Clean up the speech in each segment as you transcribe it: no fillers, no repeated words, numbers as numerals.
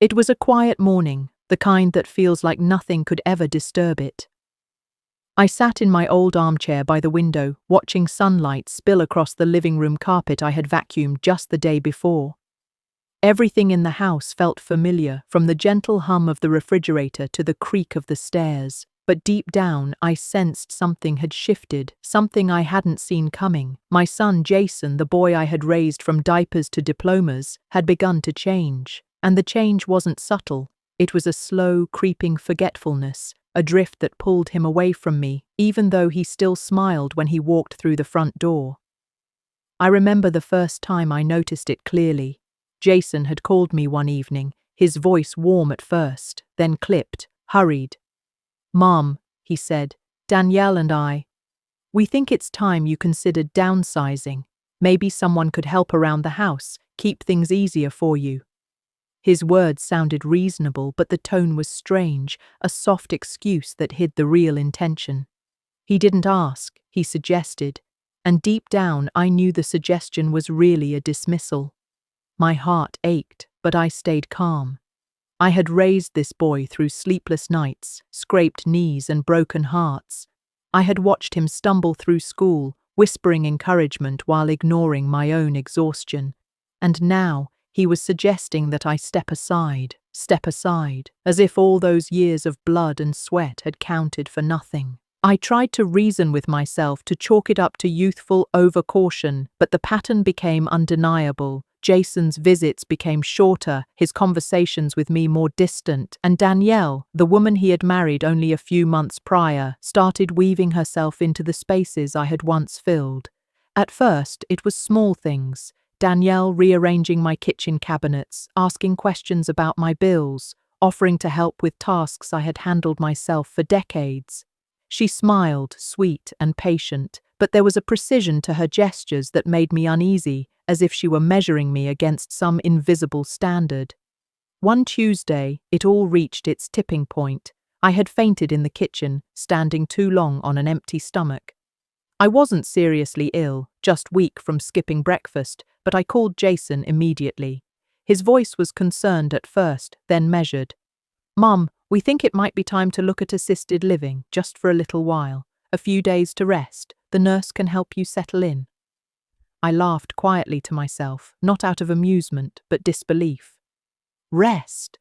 It was a quiet morning, the kind that feels like nothing could ever disturb it. I sat in my old armchair by the window, watching sunlight spill across the living room carpet I had vacuumed just the day before. Everything in the house felt familiar, from the gentle hum of the refrigerator to the creak of the stairs. But deep down, I sensed something had shifted, something I hadn't seen coming. My son Jason, the boy I had raised from diapers to diplomas, had begun to change. And the change wasn't subtle. It was a slow, creeping forgetfulness, a drift that pulled him away from me, even though he still smiled when he walked through the front door. I remember the first time I noticed it clearly. Jason had called me one evening, his voice warm at first, then clipped, hurried. "Mom," he said, "Danielle and we think it's time you considered downsizing. Maybe someone could help around the house, keep things easier for you." His words sounded reasonable, but the tone was strange, a soft excuse that hid the real intention. He didn't ask, he suggested, and deep down I knew the suggestion was really a dismissal. My heart ached, but I stayed calm. I had raised this boy through sleepless nights, scraped knees and broken hearts. I had watched him stumble through school, whispering encouragement while ignoring my own exhaustion. And now, he was suggesting that I step aside, as if all those years of blood and sweat had counted for nothing. I tried to reason with myself to chalk it up to youthful overcaution, but the pattern became undeniable. Jason's visits became shorter, his conversations with me more distant, and Danielle, the woman he had married only a few months prior, started weaving herself into the spaces I had once filled. At first, it was small things. Danielle rearranging my kitchen cabinets, asking questions about my bills, offering to help with tasks I had handled myself for decades. She smiled, sweet and patient, but there was a precision to her gestures that made me uneasy, as if she were measuring me against some invisible standard. One Tuesday, it all reached its tipping point. I had fainted in the kitchen, standing too long on an empty stomach. I wasn't seriously ill, just weak from skipping breakfast, but I called Jason immediately. His voice was concerned at first, then measured. "Mum, we think it might be time to look at assisted living, just for a little while. A few days to rest. The nurse can help you settle in." I laughed quietly to myself, not out of amusement, but disbelief. Rest?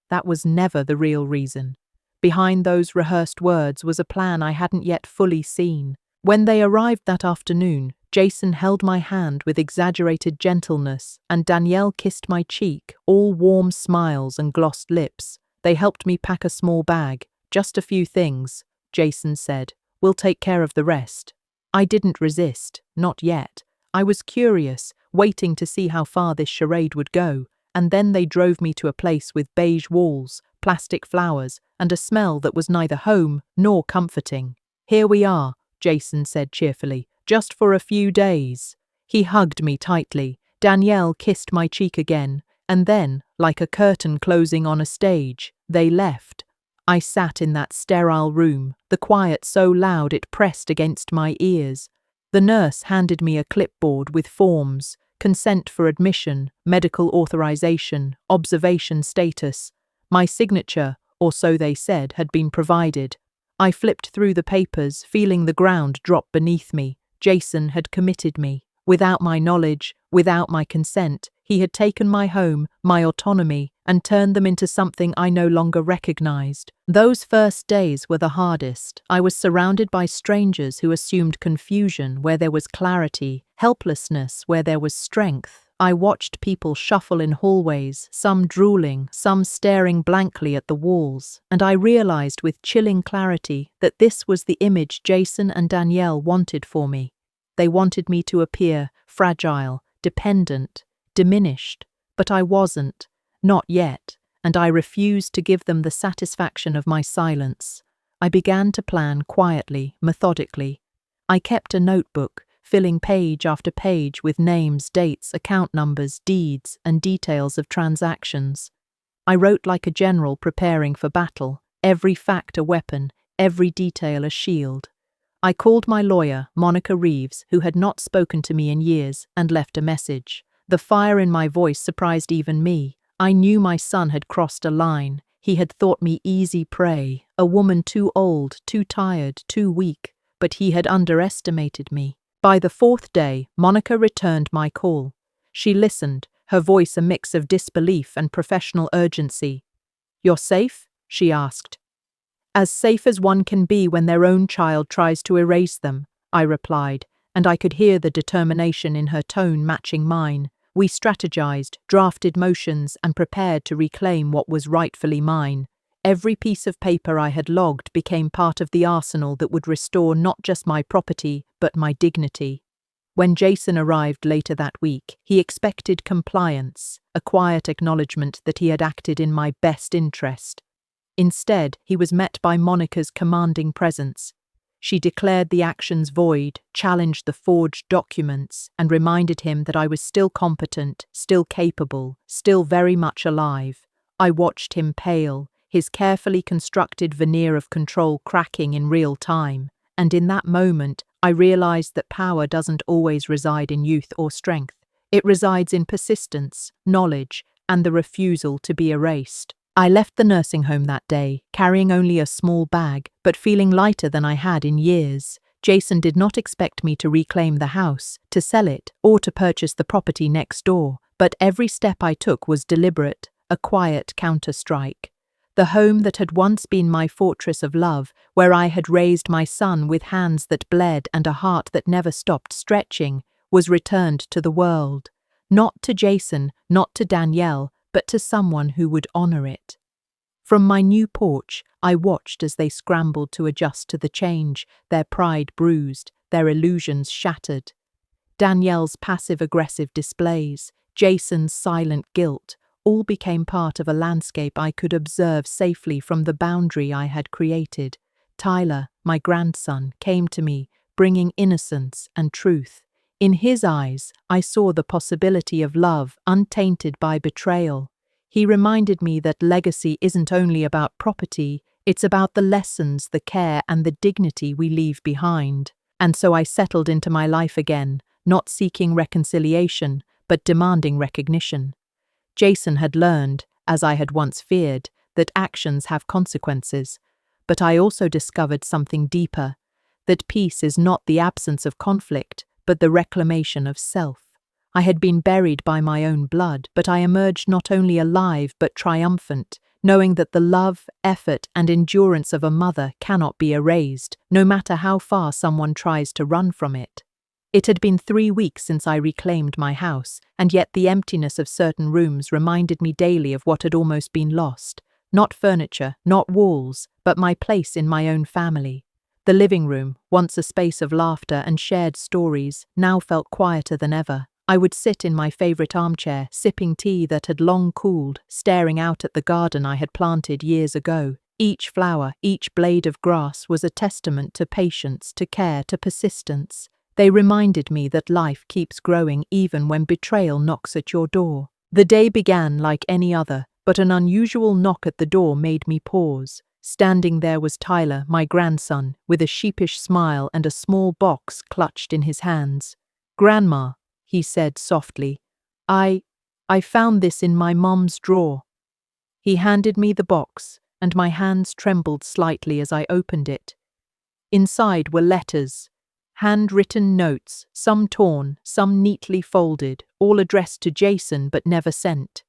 That was never the real reason. Behind those rehearsed words was a plan I hadn't yet fully seen. When they arrived that afternoon, Jason held my hand with exaggerated gentleness, and Danielle kissed my cheek, all warm smiles and glossed lips. They helped me pack a small bag. "Just a few things," Jason said. "We'll take care of the rest." I didn't resist, not yet. I was curious, waiting to see how far this charade would go, and then they drove me to a place with beige walls, plastic flowers, and a smell that was neither home nor comforting. "Here we are," Jason said cheerfully, "just for a few days." He hugged me tightly. Danielle kissed my cheek again, and then, like a curtain closing on a stage, they left. I sat in that sterile room, the quiet so loud it pressed against my ears. The nurse handed me a clipboard with forms: consent for admission, medical authorization, observation status. My signature, or so they said, had been provided. I flipped through the papers, feeling the ground drop beneath me. Jason had committed me. Without my knowledge, without my consent, he had taken my home, my autonomy, and turned them into something I no longer recognized. Those first days were the hardest. I was surrounded by strangers who assumed confusion where there was clarity, helplessness where there was strength. I watched people shuffle in hallways, some drooling, some staring blankly at the walls, and I realized with chilling clarity that this was the image Jason and Danielle wanted for me. They wanted me to appear fragile, dependent, diminished, but I wasn't, not yet, and I refused to give them the satisfaction of my silence. I began to plan quietly, methodically. I kept a notebook, filling page after page with names, dates, account numbers, deeds, and details of transactions. I wrote like a general preparing for battle, every fact a weapon, every detail a shield. I called my lawyer, Monica Reeves, who had not spoken to me in years, and left a message. The fire in my voice surprised even me. I knew my son had crossed a line. He had thought me easy prey, a woman too old, too tired, too weak, but he had underestimated me. By the fourth day, Monica returned my call. She listened, her voice a mix of disbelief and professional urgency. "You're safe?" she asked. "As safe as one can be when their own child tries to erase them," I replied, and I could hear the determination in her tone matching mine. We strategized, drafted motions, and prepared to reclaim what was rightfully mine. Every piece of paper I had logged became part of the arsenal that would restore not just my property, but my dignity. When Jason arrived later that week, he expected compliance, a quiet acknowledgement that he had acted in my best interest. Instead, he was met by Monica's commanding presence. She declared the actions void, challenged the forged documents, and reminded him that I was still competent, still capable, still very much alive. I watched him pale, his carefully constructed veneer of control cracking in real time, and in that moment, I realized that power doesn't always reside in youth or strength. It resides in persistence, knowledge, and the refusal to be erased. I left the nursing home that day, carrying only a small bag, but feeling lighter than I had in years. Jason did not expect me to reclaim the house, to sell it, or to purchase the property next door, but every step I took was deliberate, a quiet counter-strike. The home that had once been my fortress of love, where I had raised my son with hands that bled and a heart that never stopped stretching, was returned to the world. Not to Jason, not to Danielle, but to someone who would honor it. From my new porch, I watched as they scrambled to adjust to the change, their pride bruised, their illusions shattered. Danielle's passive-aggressive displays, Jason's silent guilt, all became part of a landscape I could observe safely from the boundary I had created. Tyler, my grandson, came to me, bringing innocence and truth. In his eyes, I saw the possibility of love untainted by betrayal. He reminded me that legacy isn't only about property, it's about the lessons, the care, and the dignity we leave behind. And so I settled into my life again, not seeking reconciliation, but demanding recognition. Jason had learned, as I had once feared, that actions have consequences. But I also discovered something deeper, that peace is not the absence of conflict, but the reclamation of self. I had been buried by my own blood, but I emerged not only alive but triumphant, knowing that the love, effort, and endurance of a mother cannot be erased, no matter how far someone tries to run from it. It had been 3 weeks since I reclaimed my house, and yet the emptiness of certain rooms reminded me daily of what had almost been lost. Not furniture, not walls, but my place in my own family. The living room, once a space of laughter and shared stories, now felt quieter than ever. I would sit in my favorite armchair, sipping tea that had long cooled, staring out at the garden I had planted years ago. Each flower, each blade of grass was a testament to patience, to care, to persistence. They reminded me that life keeps growing even when betrayal knocks at your door. The day began like any other, but an unusual knock at the door made me pause. Standing there was Tyler, my grandson, with a sheepish smile and a small box clutched in his hands. "Grandma," he said softly, I found this in my mom's drawer." He handed me the box, and my hands trembled slightly as I opened it. Inside were letters, handwritten notes, some torn, some neatly folded, all addressed to Jason but never sent.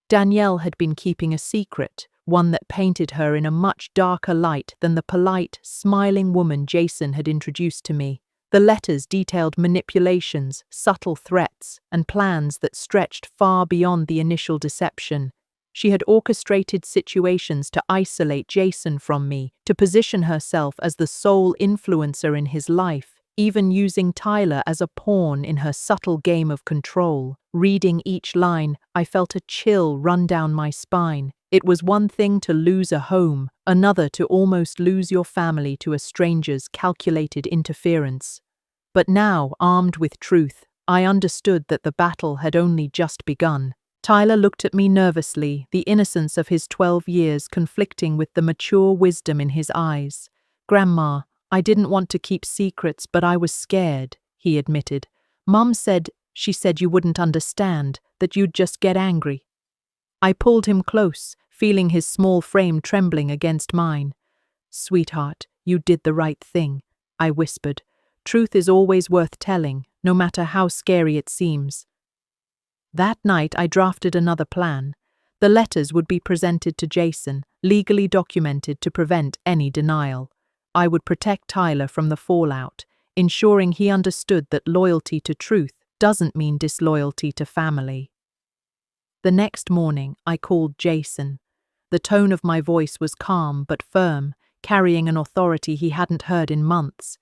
Danielle had been keeping a secret, one that painted her in a much darker light than the polite, smiling woman Jason had introduced to me. The letters detailed manipulations, subtle threats, and plans that stretched far beyond the initial deception. She had orchestrated situations to isolate Jason from me, to position herself as the sole influencer in his life, even using Tyler as a pawn in her subtle game of control. Reading each line, I felt a chill run down my spine. It was one thing to lose a home, another to almost lose your family to a stranger's calculated interference. But now, armed with truth, I understood that the battle had only just begun. Tyler looked at me nervously, the innocence of his 12 years conflicting with the mature wisdom in his eyes. "Grandma, I didn't want to keep secrets, but I was scared," he admitted. "Mom said, she said you wouldn't understand, that you'd just get angry." I pulled him close, feeling his small frame trembling against mine. "Sweetheart, you did the right thing," I whispered. "Truth is always worth telling, no matter how scary it seems." That night I drafted another plan. The letters would be presented to Jason, legally documented to prevent any denial. I would protect Tyler from the fallout, ensuring he understood that loyalty to truth doesn't mean disloyalty to family. The next morning, I called Jason. The tone of my voice was calm but firm, carrying an authority he hadn't heard in months.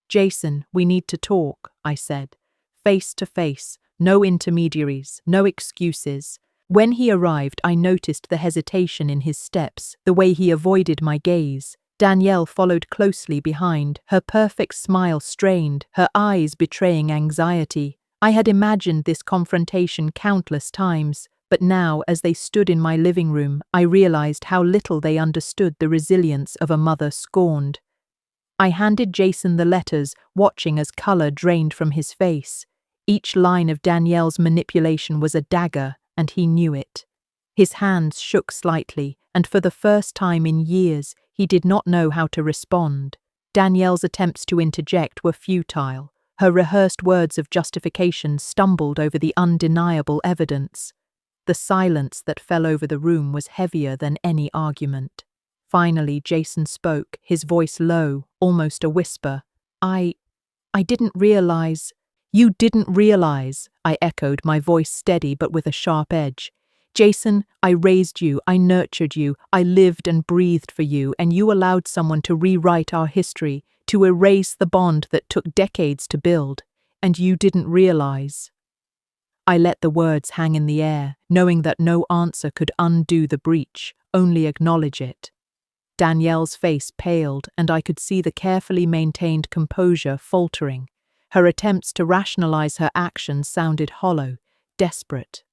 "Jason, we need to talk," I said. "Face to face, no intermediaries, no excuses." When he arrived, I noticed the hesitation in his steps, the way he avoided my gaze. Danielle followed closely behind, her perfect smile strained, her eyes betraying anxiety. I had imagined this confrontation countless times, but now, as they stood in my living room, I realized how little they understood the resilience of a mother scorned. I handed Jason the letters, watching as color drained from his face. Each line of Danielle's manipulation was a dagger, and he knew it. His hands shook slightly, and for the first time in years, he did not know how to respond. Danielle's attempts to interject were futile. Her rehearsed words of justification stumbled over the undeniable evidence. The silence that fell over the room was heavier than any argument. Finally, Jason spoke, his voice low, almost a whisper. I didn't realize." "You didn't realize," I echoed, my voice steady but with a sharp edge. "Jason, I raised you, I nurtured you, I lived and breathed for you, and you allowed someone to rewrite our history, to erase the bond that took decades to build, and you didn't realize." I let the words hang in the air, knowing that no answer could undo the breach, only acknowledge it. Danielle's face paled, and I could see the carefully maintained composure faltering. Her attempts to rationalize her actions sounded hollow, desperate.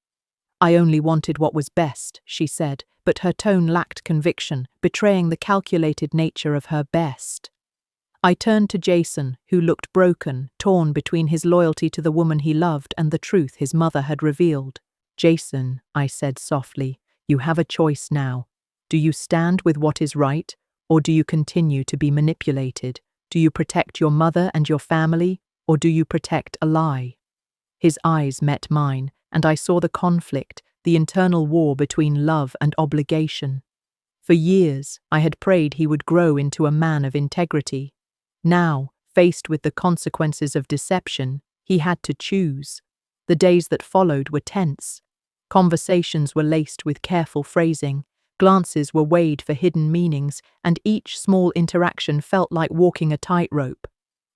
"I only wanted what was best," she said, but her tone lacked conviction, betraying the calculated nature of her best. I turned to Jason, who looked broken, torn between his loyalty to the woman he loved and the truth his mother had revealed. "Jason," I said softly, "you have a choice now. Do you stand with what is right, or do you continue to be manipulated? Do you protect your mother and your family, or do you protect a lie?" His eyes met mine, and I saw the conflict, the internal war between love and obligation. For years, I had prayed he would grow into a man of integrity. Now, faced with the consequences of deception, he had to choose. The days that followed were tense. Conversations were laced with careful phrasing, glances were weighed for hidden meanings, and each small interaction felt like walking a tightrope.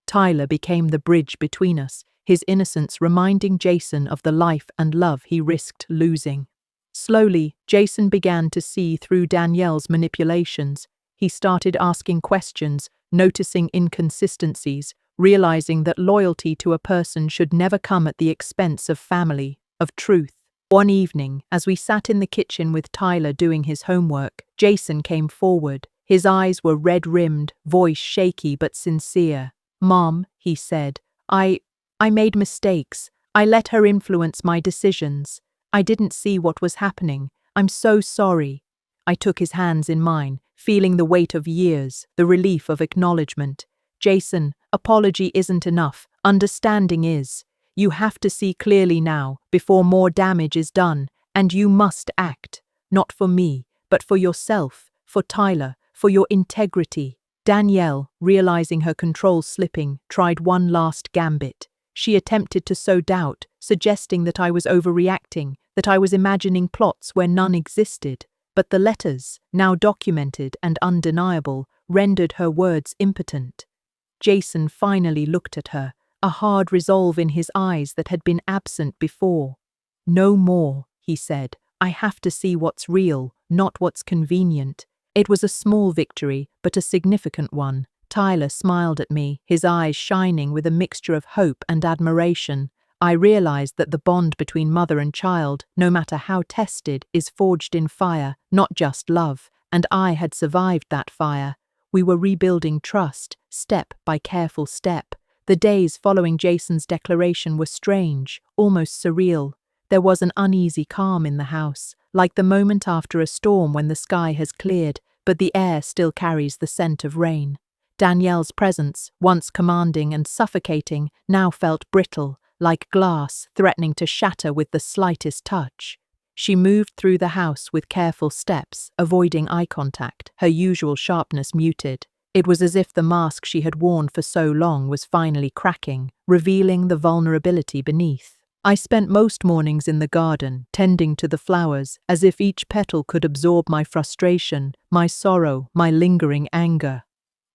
Tyler became the bridge between us, his innocence reminding Jason of the life and love he risked losing. Slowly, Jason began to see through Danielle's manipulations. He started asking questions, noticing inconsistencies, realizing that loyalty to a person should never come at the expense of family, of truth. One evening, as we sat in the kitchen with Tyler doing his homework, Jason came forward. His eyes were red-rimmed, voice shaky but sincere. "Mom," he said, I made mistakes. I let her influence my decisions. I didn't see what was happening. I'm so sorry." I took his hands in mine, feeling the weight of years, the relief of acknowledgement. "Jason, apology isn't enough. Understanding is. You have to see clearly now, before more damage is done, and you must act. Not for me, but for yourself, for Tyler, for your integrity." Danielle, realizing her control slipping, tried one last gambit. She attempted to sow doubt, suggesting that I was overreacting, that I was imagining plots where none existed. But the letters, now documented and undeniable, rendered her words impotent. Jason finally looked at her, a hard resolve in his eyes that had been absent before. "No more," he said. "I have to see what's real, not what's convenient." It was a small victory, but a significant one. Tyler smiled at me, his eyes shining with a mixture of hope and admiration. I realized that the bond between mother and child, no matter how tested, is forged in fire, not just love, and I had survived that fire. We were rebuilding trust, step by careful step. The days following Jason's declaration were strange, almost surreal. There was an uneasy calm in the house, like the moment after a storm when the sky has cleared, but the air still carries the scent of rain. Danielle's presence, once commanding and suffocating, now felt brittle, like glass threatening to shatter with the slightest touch. She moved through the house with careful steps, avoiding eye contact, her usual sharpness muted. It was as if the mask she had worn for so long was finally cracking, revealing the vulnerability beneath. I spent most mornings in the garden, tending to the flowers, as if each petal could absorb my frustration, my sorrow, my lingering anger.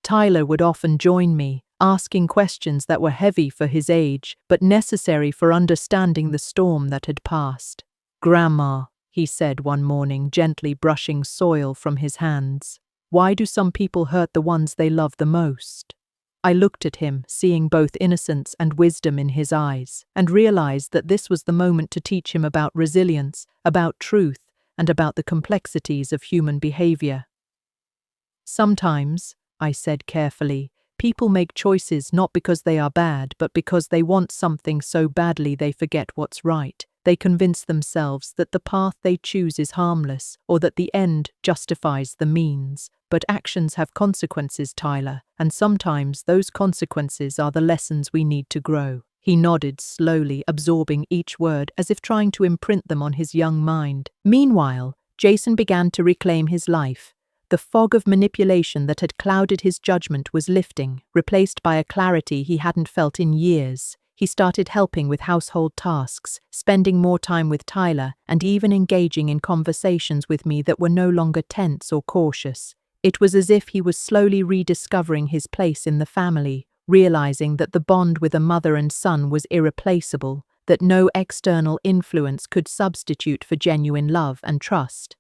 Tyler would often join me, asking questions that were heavy for his age, but necessary for understanding the storm that had passed. "Grandma," he said one morning, gently brushing soil from his hands, "why do some people hurt the ones they love the most?" I looked at him, seeing both innocence and wisdom in his eyes, and realized that this was the moment to teach him about resilience, about truth, and about the complexities of human behavior. "Sometimes," I said carefully, "people make choices not because they are bad, but because they want something so badly they forget what's right. They convince themselves that the path they choose is harmless, or that the end justifies the means. But actions have consequences, Tyler, and sometimes those consequences are the lessons we need to grow." He nodded slowly, absorbing each word as if trying to imprint them on his young mind. Meanwhile, Jason began to reclaim his life. The fog of manipulation that had clouded his judgment was lifting, replaced by a clarity he hadn't felt in years. He started helping with household tasks, spending more time with Tyler, and even engaging in conversations with me that were no longer tense or cautious. It was as if he was slowly rediscovering his place in the family, realizing that the bond with a mother and son was irreplaceable, that no external influence could substitute for genuine love and trust.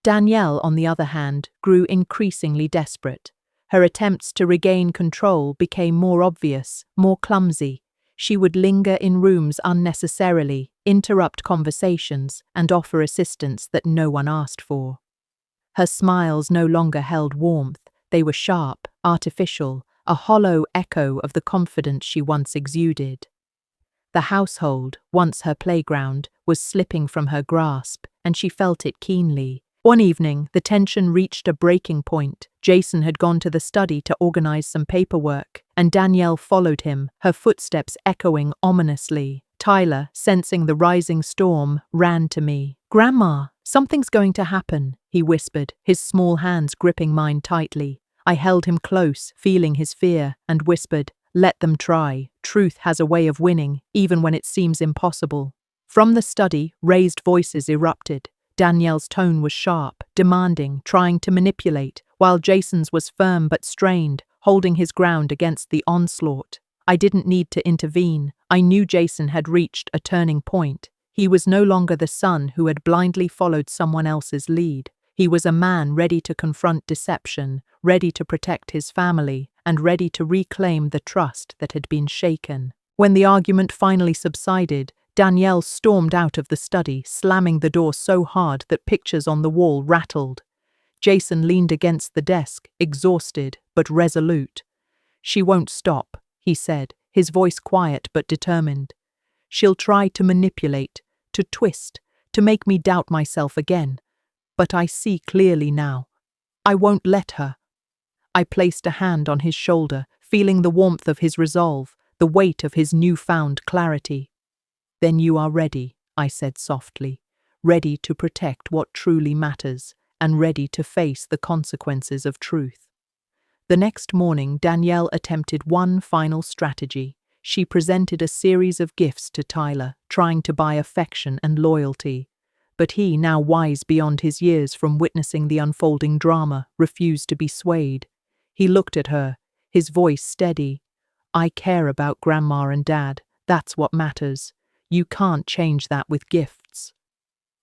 Danielle, on the other hand, grew increasingly desperate. Her attempts to regain control became more obvious, more clumsy. She would linger in rooms unnecessarily, interrupt conversations, and offer assistance that no one asked for. Her smiles no longer held warmth, they were sharp, artificial, a hollow echo of the confidence she once exuded. The household, once her playground, was slipping from her grasp, and she felt it keenly. One evening, the tension reached a breaking point. Jason had gone to the study to organize some paperwork, and Danielle followed him, her footsteps echoing ominously. Tyler, sensing the rising storm, ran to me. "Grandma, something's going to happen," he whispered, his small hands gripping mine tightly. I held him close, feeling his fear, and whispered, "Let them try. Truth has a way of winning, even when it seems impossible." From the study, raised voices erupted. Danielle's tone was sharp, demanding, trying to manipulate, while Jason's was firm but strained, holding his ground against the onslaught. I didn't need to intervene. I knew Jason had reached a turning point. He was no longer the son who had blindly followed someone else's lead. He was a man ready to confront deception, ready to protect his family, and ready to reclaim the trust that had been shaken. When the argument finally subsided, Danielle stormed out of the study, slamming the door so hard that pictures on the wall rattled. Jason leaned against the desk, exhausted but resolute. "She won't stop," he said, his voice quiet but determined. "She'll try to manipulate, to twist, to make me doubt myself again. But I see clearly now. I won't let her." I placed a hand on his shoulder, feeling the warmth of his resolve, the weight of his newfound clarity. "Then you are ready," I said softly, "ready to protect what truly matters, and ready to face the consequences of truth." The next morning, Danielle attempted one final strategy. She presented a series of gifts to Tyler, trying to buy affection and loyalty. But he, now wise beyond his years from witnessing the unfolding drama, refused to be swayed. He looked at her, his voice steady. "I care about Grandma and Dad. That's what matters. You can't change that with gifts."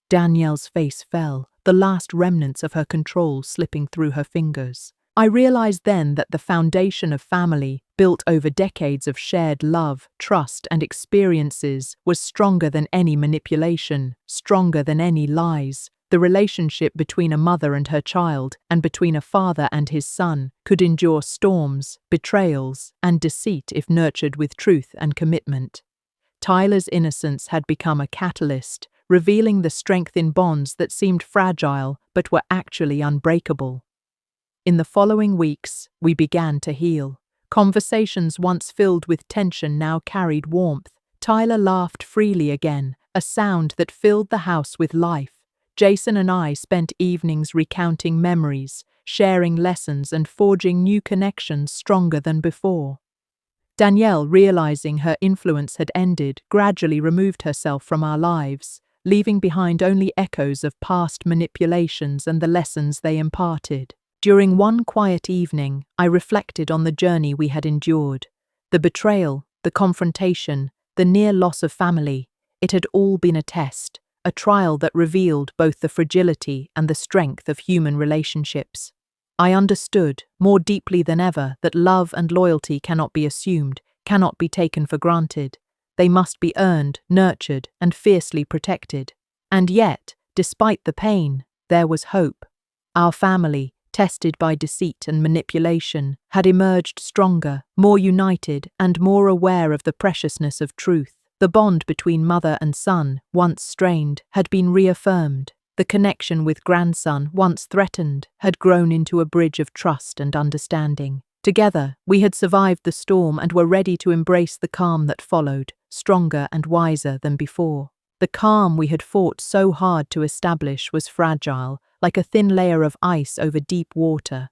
Danielle's face fell, the last remnants of her control slipping through her fingers. I realized then that the foundation of family, built over decades of shared love, trust, and experiences, was stronger than any manipulation, stronger than any lies. The relationship between a mother and her child, and between a father and his son, could endure storms, betrayals, and deceit if nurtured with truth and commitment. Tyler's innocence had become a catalyst, revealing the strength in bonds that seemed fragile but were actually unbreakable. In the following weeks, we began to heal. Conversations once filled with tension now carried warmth. Tyler laughed freely again, a sound that filled the house with life. Jason and I spent evenings recounting memories, sharing lessons and forging new connections stronger than before. Danielle, realizing her influence had ended, gradually removed herself from our lives, leaving behind only echoes of past manipulations and the lessons they imparted. During one quiet evening, I reflected on the journey we had endured. The betrayal, the confrontation, the near loss of family. It had all been a test, a trial that revealed both the fragility and the strength of human relationships. I understood, more deeply than ever, that love and loyalty cannot be assumed, cannot be taken for granted. They must be earned, nurtured, and fiercely protected. And yet, despite the pain, there was hope. Our family, tested by deceit and manipulation, had emerged stronger, more united, and more aware of the preciousness of truth. The bond between mother and son, once strained, had been reaffirmed. The connection with grandson, once threatened, had grown into a bridge of trust and understanding. Together, we had survived the storm and were ready to embrace the calm that followed, stronger and wiser than before. The calm we had fought so hard to establish was fragile, like a thin layer of ice over deep water.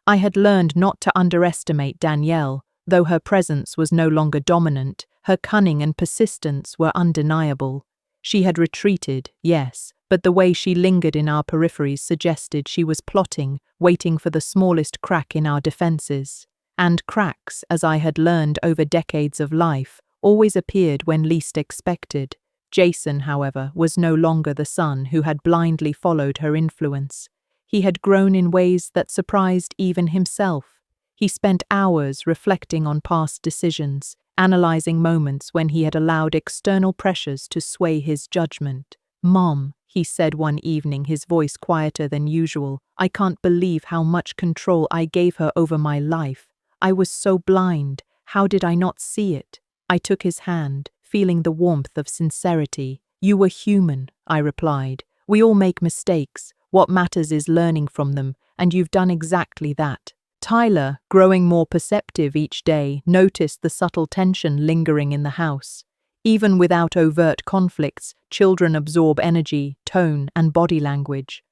I had learned not to underestimate Danielle. Though her presence was no longer dominant, her cunning and persistence were undeniable. She had retreated, yes, but the way she lingered in our peripheries suggested she was plotting, waiting for the smallest crack in our defenses. And cracks, as I had learned over decades of life, always appeared when least expected. Jason, however, was no longer the son who had blindly followed her influence. He had grown in ways that surprised even himself. He spent hours reflecting on past decisions, analyzing moments when he had allowed external pressures to sway his judgment. "Mom," he said one evening, his voice quieter than usual, "I can't believe how much control I gave her over my life. I was so blind. How did I not see it?" I took his hand, feeling the warmth of sincerity. "You were human," I replied. "We all make mistakes. What matters is learning from them, and you've done exactly that." Tyler, growing more perceptive each day, noticed the subtle tension lingering in the house. Even without overt conflicts, children absorb energy, tone, and body language.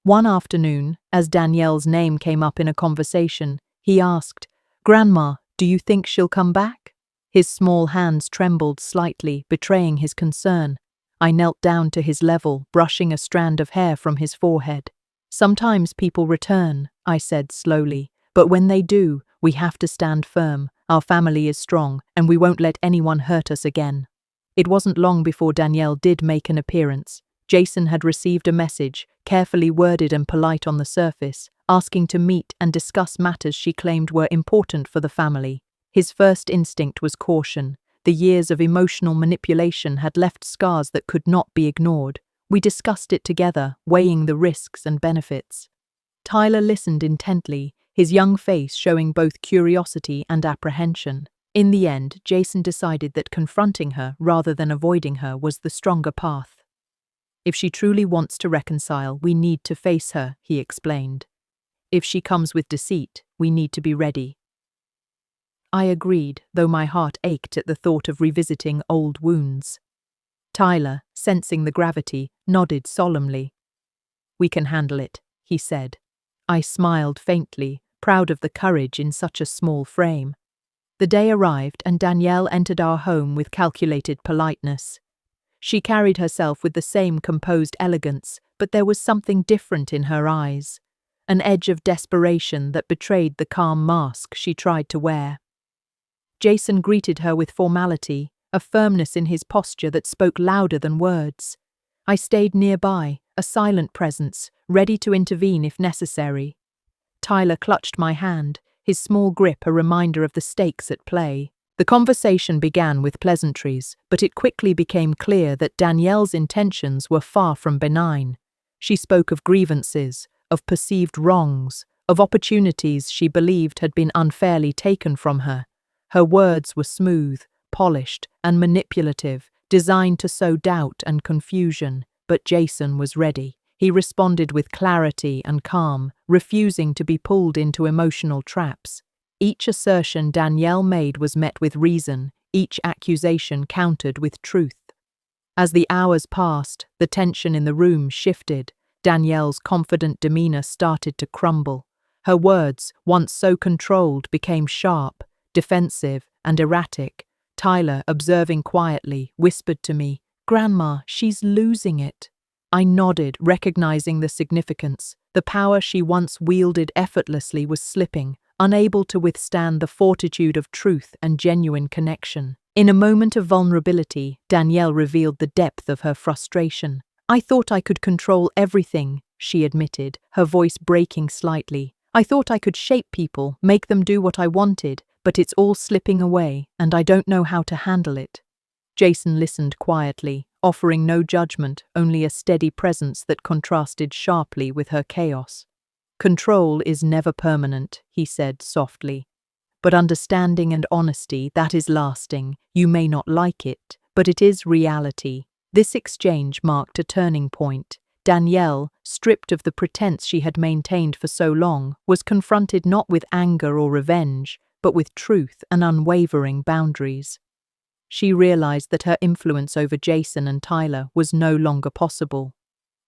One afternoon, as Danielle's name came up in a conversation, he asked, "Grandma, do you think she'll come back?" His small hands trembled slightly, betraying his concern. I knelt down to his level, brushing a strand of hair from his forehead. "Sometimes people return," I said slowly, "but when they do, we have to stand firm. Our family is strong, and we won't let anyone hurt us again." It wasn't long before Danielle did make an appearance. Jason had received a message, carefully worded and polite on the surface, asking to meet and discuss matters she claimed were important for the family. His first instinct was caution. The years of emotional manipulation had left scars that could not be ignored. We discussed it together, weighing the risks and benefits. Tyler listened intently, his young face showing both curiosity and apprehension. In the end, Jason decided that confronting her rather than avoiding her was the stronger path. "If she truly wants to reconcile, we need to face her," he explained. "If she comes with deceit, we need to be ready." I agreed, though my heart ached at the thought of revisiting old wounds. Tyler, sensing the gravity, nodded solemnly. "We can handle it," he said. I smiled faintly, proud of the courage in such a small frame. The day arrived and Danielle entered our home with calculated politeness. She carried herself with the same composed elegance, but there was something different in her eyes, an edge of desperation that betrayed the calm mask she tried to wear. Jason greeted her with formality, a firmness in his posture that spoke louder than words. I stayed nearby, a silent presence, ready to intervene if necessary. Tyler clutched my hand, his small grip a reminder of the stakes at play. The conversation began with pleasantries, but it quickly became clear that Danielle's intentions were far from benign. She spoke of grievances, of perceived wrongs, of opportunities she believed had been unfairly taken from her. Her words were smooth, polished, and manipulative, designed to sow doubt and confusion. but Jason was ready. He responded with clarity and calm, refusing to be pulled into emotional traps. Each assertion Danielle made was met with reason, each accusation countered with truth. As the hours passed, the tension in the room shifted. Danielle's confident demeanor started to crumble. Her words, once so controlled, became sharp, defensive, and erratic. Tyler, observing quietly, whispered to me, "Grandma, she's losing it." I nodded, recognizing the significance. The power she once wielded effortlessly was slipping, unable to withstand the fortitude of truth and genuine connection. In a moment of vulnerability, Danielle revealed the depth of her frustration. "I thought I could control everything," she admitted, her voice breaking slightly. "I thought I could shape people, make them do what I wanted, but it's all slipping away, and I don't know how to handle it." Jason listened quietly, offering no judgment, only a steady presence that contrasted sharply with her chaos. "Control is never permanent," he said softly. "But understanding and honesty, that is lasting. You may not like it, but it is reality." This exchange marked a turning point. Danielle, stripped of the pretense she had maintained for so long, was confronted not with anger or revenge, but with truth and unwavering boundaries. She realized that her influence over Jason and Tyler was no longer possible.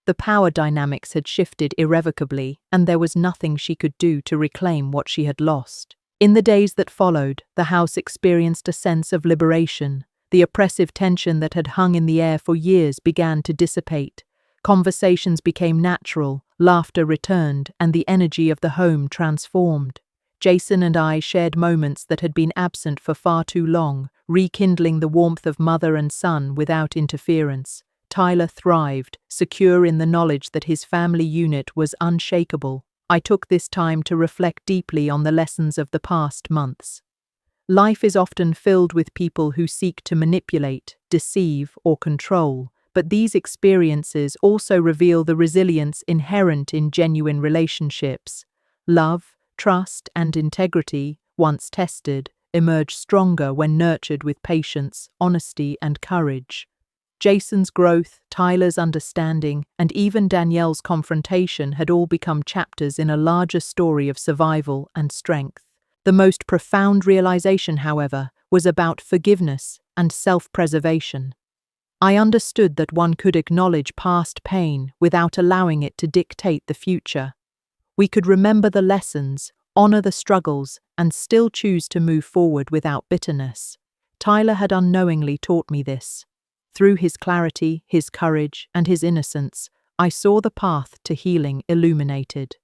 The power dynamics had shifted irrevocably, and there was nothing she could do to reclaim what she had lost. In the days that followed, the house experienced a sense of liberation. The oppressive tension that had hung in the air for years began to dissipate. Conversations became natural, laughter returned, and the energy of the home transformed. Jason and I shared moments that had been absent for far too long, rekindling the warmth of mother and son without interference. Tyler thrived, secure in the knowledge that his family unit was unshakable. I took this time to reflect deeply on the lessons of the past months. Life is often filled with people who seek to manipulate, deceive, or control, but these experiences also reveal the resilience inherent in genuine relationships. Love, trust, and integrity, once tested, emerge stronger when nurtured with patience, honesty, and courage. Jason's growth, Tyler's understanding, and even Danielle's confrontation had all become chapters in a larger story of survival and strength. The most profound realization, however, was about forgiveness and self-preservation. I understood that one could acknowledge past pain without allowing it to dictate the future. We could remember the lessons, honor the struggles, and still choose to move forward without bitterness. Tyler had unknowingly taught me this. Through his clarity, his courage, and his innocence, I saw the path to healing illuminated.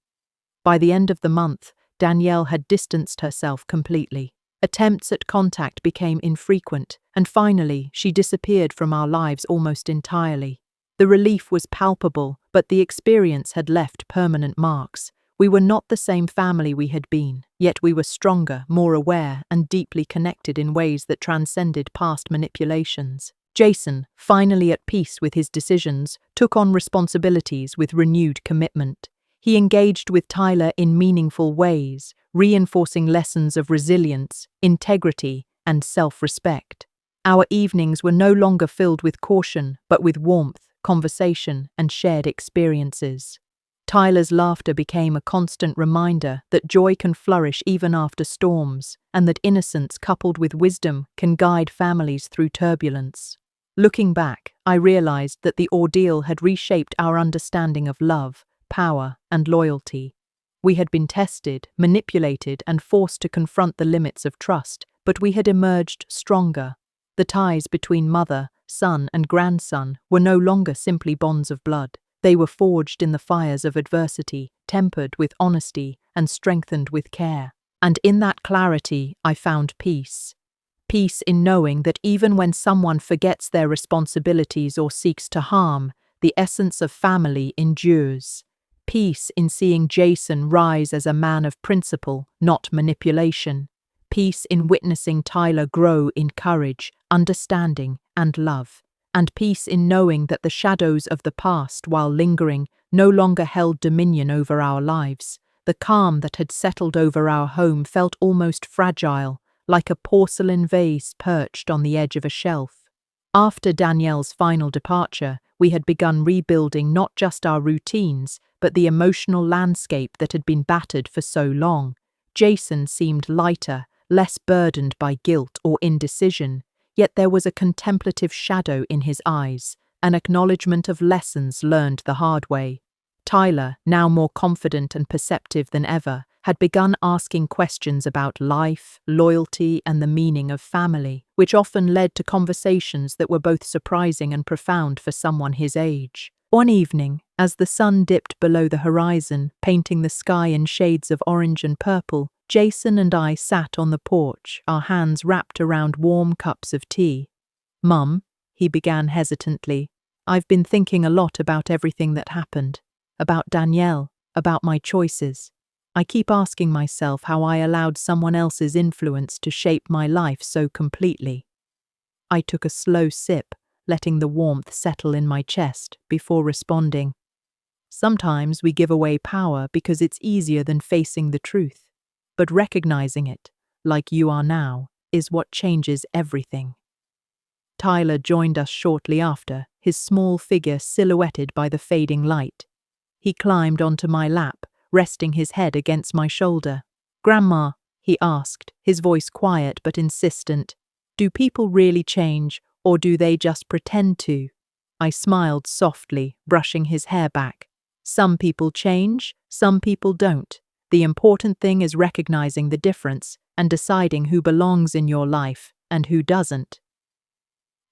By the end of the month, Danielle had distanced herself completely. Attempts at contact became infrequent, and finally, she disappeared from our lives almost entirely. The relief was palpable, but the experience had left permanent marks. We were not the same family we had been, yet we were stronger, more aware, and deeply connected in ways that transcended past manipulations. Jason, finally at peace with his decisions, took on responsibilities with renewed commitment. He engaged with Tyler in meaningful ways, reinforcing lessons of resilience, integrity, and self-respect. Our evenings were no longer filled with caution, but with warmth, conversation, and shared experiences. Tyler's laughter became a constant reminder that joy can flourish even after storms, and that innocence coupled with wisdom can guide families through turbulence. Looking back, I realized that the ordeal had reshaped our understanding of love, power, and loyalty. We had been tested, manipulated, and forced to confront the limits of trust, but we had emerged stronger. The ties between mother, son, and grandson were no longer simply bonds of blood. They were forged in the fires of adversity, tempered with honesty, and strengthened with care. And in that clarity, I found peace. Peace in knowing that even when someone forgets their responsibilities or seeks to harm, the essence of family endures. Peace in seeing Jason rise as a man of principle, not manipulation. Peace in witnessing Tyler grow in courage, understanding, and love. And peace in knowing that the shadows of the past, while lingering, no longer held dominion over our lives. The calm that had settled over our home felt almost fragile, like a porcelain vase perched on the edge of a shelf. After Danielle's final departure, we We had begun rebuilding not just our routines, but the emotional landscape that had been battered for so long. Jason seemed lighter, less burdened by guilt or indecision, yet there was a contemplative shadow in his eyes, an acknowledgement of lessons learned the hard way. Tyler, now more confident and perceptive than ever, had begun asking questions about life, loyalty, and the meaning of family, which often led to conversations that were both surprising and profound for someone his age. One evening, as the sun dipped below the horizon, painting the sky in shades of orange and purple, Jason and I sat on the porch, our hands wrapped around warm cups of tea. "Mum," he began hesitantly, "I've been thinking a lot about everything that happened, about Danielle, about my choices. I keep asking myself how I allowed someone else's influence to shape my life so completely." I took a slow sip, letting the warmth settle in my chest before responding. "Sometimes we give away power because it's easier than facing the truth, but recognizing it, like you are now, is what changes everything." Tyler joined us shortly after, his small figure silhouetted by the fading light. He climbed onto my lap, resting his head against my shoulder. "Grandma," he asked, his voice quiet but insistent, "do people really change, or do they just pretend to?" I smiled softly, brushing his hair back. "Some people change, some people don't. The important thing is recognizing the difference and deciding who belongs in your life and who doesn't."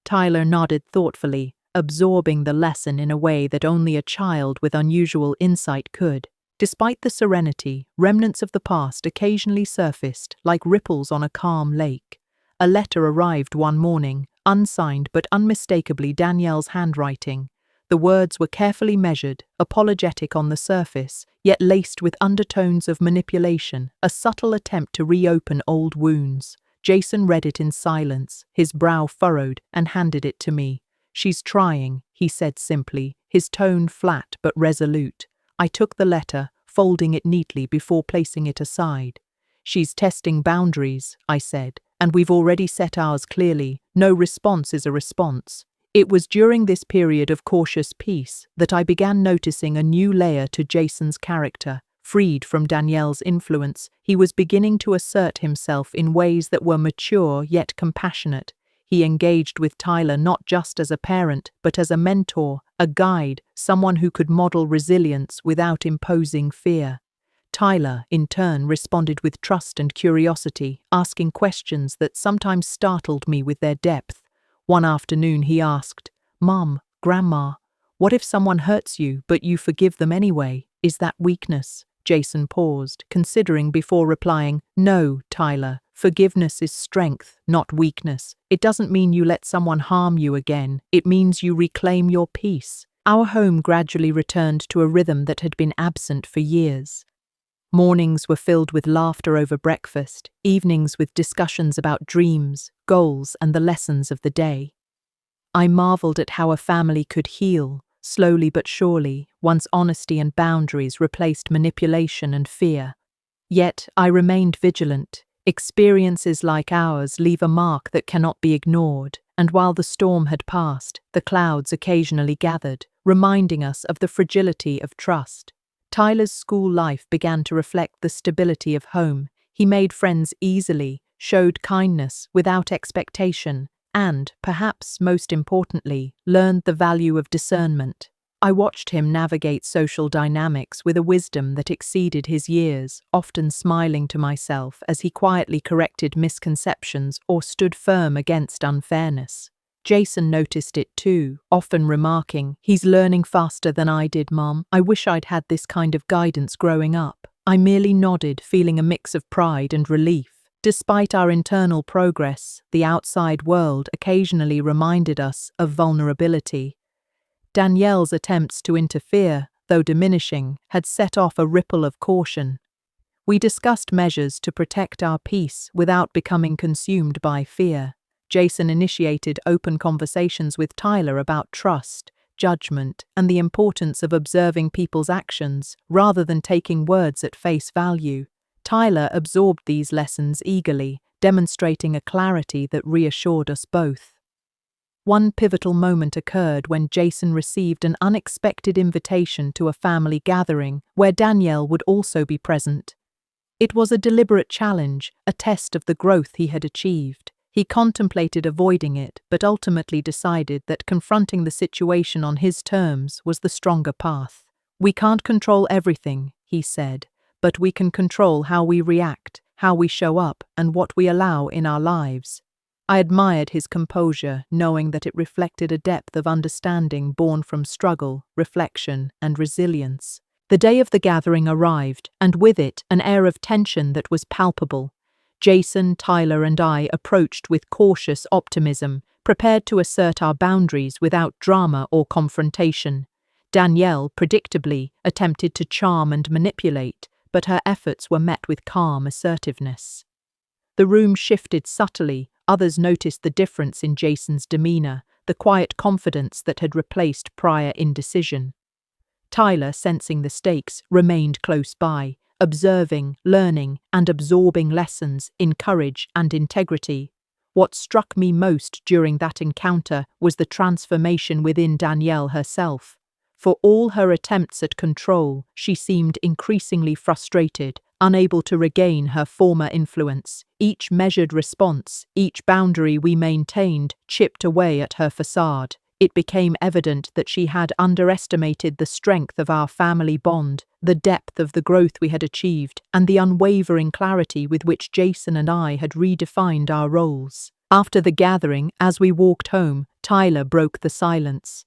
Tyler nodded thoughtfully, absorbing the lesson in a way that only a child with unusual insight could. Despite the serenity, remnants of the past occasionally surfaced like ripples on a calm lake. A letter arrived one morning, unsigned but unmistakably Danielle's handwriting. The words were carefully measured, apologetic on the surface, yet laced with undertones of manipulation, a subtle attempt to reopen old wounds. Jason read it in silence, his brow furrowed, and handed it to me. "She's trying," he said simply, his tone flat but resolute. I took the letter, folding it neatly before placing it aside. "She's testing boundaries," I said, "and we've already set ours clearly. No response is a response." It was during this period of cautious peace that I began noticing a new layer to Jason's character. Freed from Danielle's influence, he was beginning to assert himself in ways that were mature yet compassionate. He engaged with Tyler not just as a parent, but as a mentor, a guide, someone who could model resilience without imposing fear. Tyler, in turn, responded with trust and curiosity, asking questions that sometimes startled me with their depth. One afternoon he asked, "Mom, Grandma, what if someone hurts you, but you forgive them anyway? Is that weakness?" Jason paused, considering before replying, "No, Tyler. Forgiveness is strength, not weakness. It doesn't mean you let someone harm you again. It means you reclaim your peace." Our home gradually returned to a rhythm that had been absent for years. Mornings were filled with laughter over breakfast, evenings with discussions about dreams, goals, and the lessons of the day. I marveled at how a family could heal, slowly but surely, once honesty and boundaries replaced manipulation and fear. Yet I remained vigilant. Experiences like ours leave a mark that cannot be ignored, and while the storm had passed, the clouds occasionally gathered, reminding us of the fragility of trust. Tyler's school life began to reflect the stability of home. He made friends easily, showed kindness without expectation, and, perhaps most importantly, learned the value of discernment. I watched him navigate social dynamics with a wisdom that exceeded his years, often smiling to myself as he quietly corrected misconceptions or stood firm against unfairness. Jason noticed it too, often remarking, "He's learning faster than I did, Mom. I wish I'd had this kind of guidance growing up." I merely nodded, feeling a mix of pride and relief. Despite our internal progress, the outside world occasionally reminded us of vulnerability. Danielle's attempts to interfere, though diminishing, had set off a ripple of caution. We discussed measures to protect our peace without becoming consumed by fear. Jason initiated open conversations with Tyler about trust, judgment, and the importance of observing people's actions rather than taking words at face value. Tyler absorbed these lessons eagerly, demonstrating a clarity that reassured us both. One pivotal moment occurred when Jason received an unexpected invitation to a family gathering where Danielle would also be present. It was a deliberate challenge, a test of the growth he had achieved. He contemplated avoiding it, but ultimately decided that confronting the situation on his terms was the stronger path. "We can't control everything," he said, "but we can control how we react, how we show up, and what we allow in our lives." I admired his composure, knowing that it reflected a depth of understanding born from struggle, reflection, and resilience. The day of the gathering arrived, and with it an air of tension that was palpable. Jason, Tyler, and I approached with cautious optimism, prepared to assert our boundaries without drama or confrontation. Danielle, predictably, attempted to charm and manipulate, but her efforts were met with calm assertiveness. The room shifted subtly. Others noticed the difference in Jason's demeanor, the quiet confidence that had replaced prior indecision. Tyler, sensing the stakes, remained close by, observing, learning, and absorbing lessons in courage and integrity. What struck me most during that encounter was the transformation within Danielle herself. For all her attempts at control, she seemed increasingly frustrated, unable to regain her former influence. Each measured response, each boundary we maintained, chipped away at her facade. It became evident that she had underestimated the strength of our family bond, the depth of the growth we had achieved, and the unwavering clarity with which Jason and I had redefined our roles. After the gathering, as we walked home, Tyler broke the silence.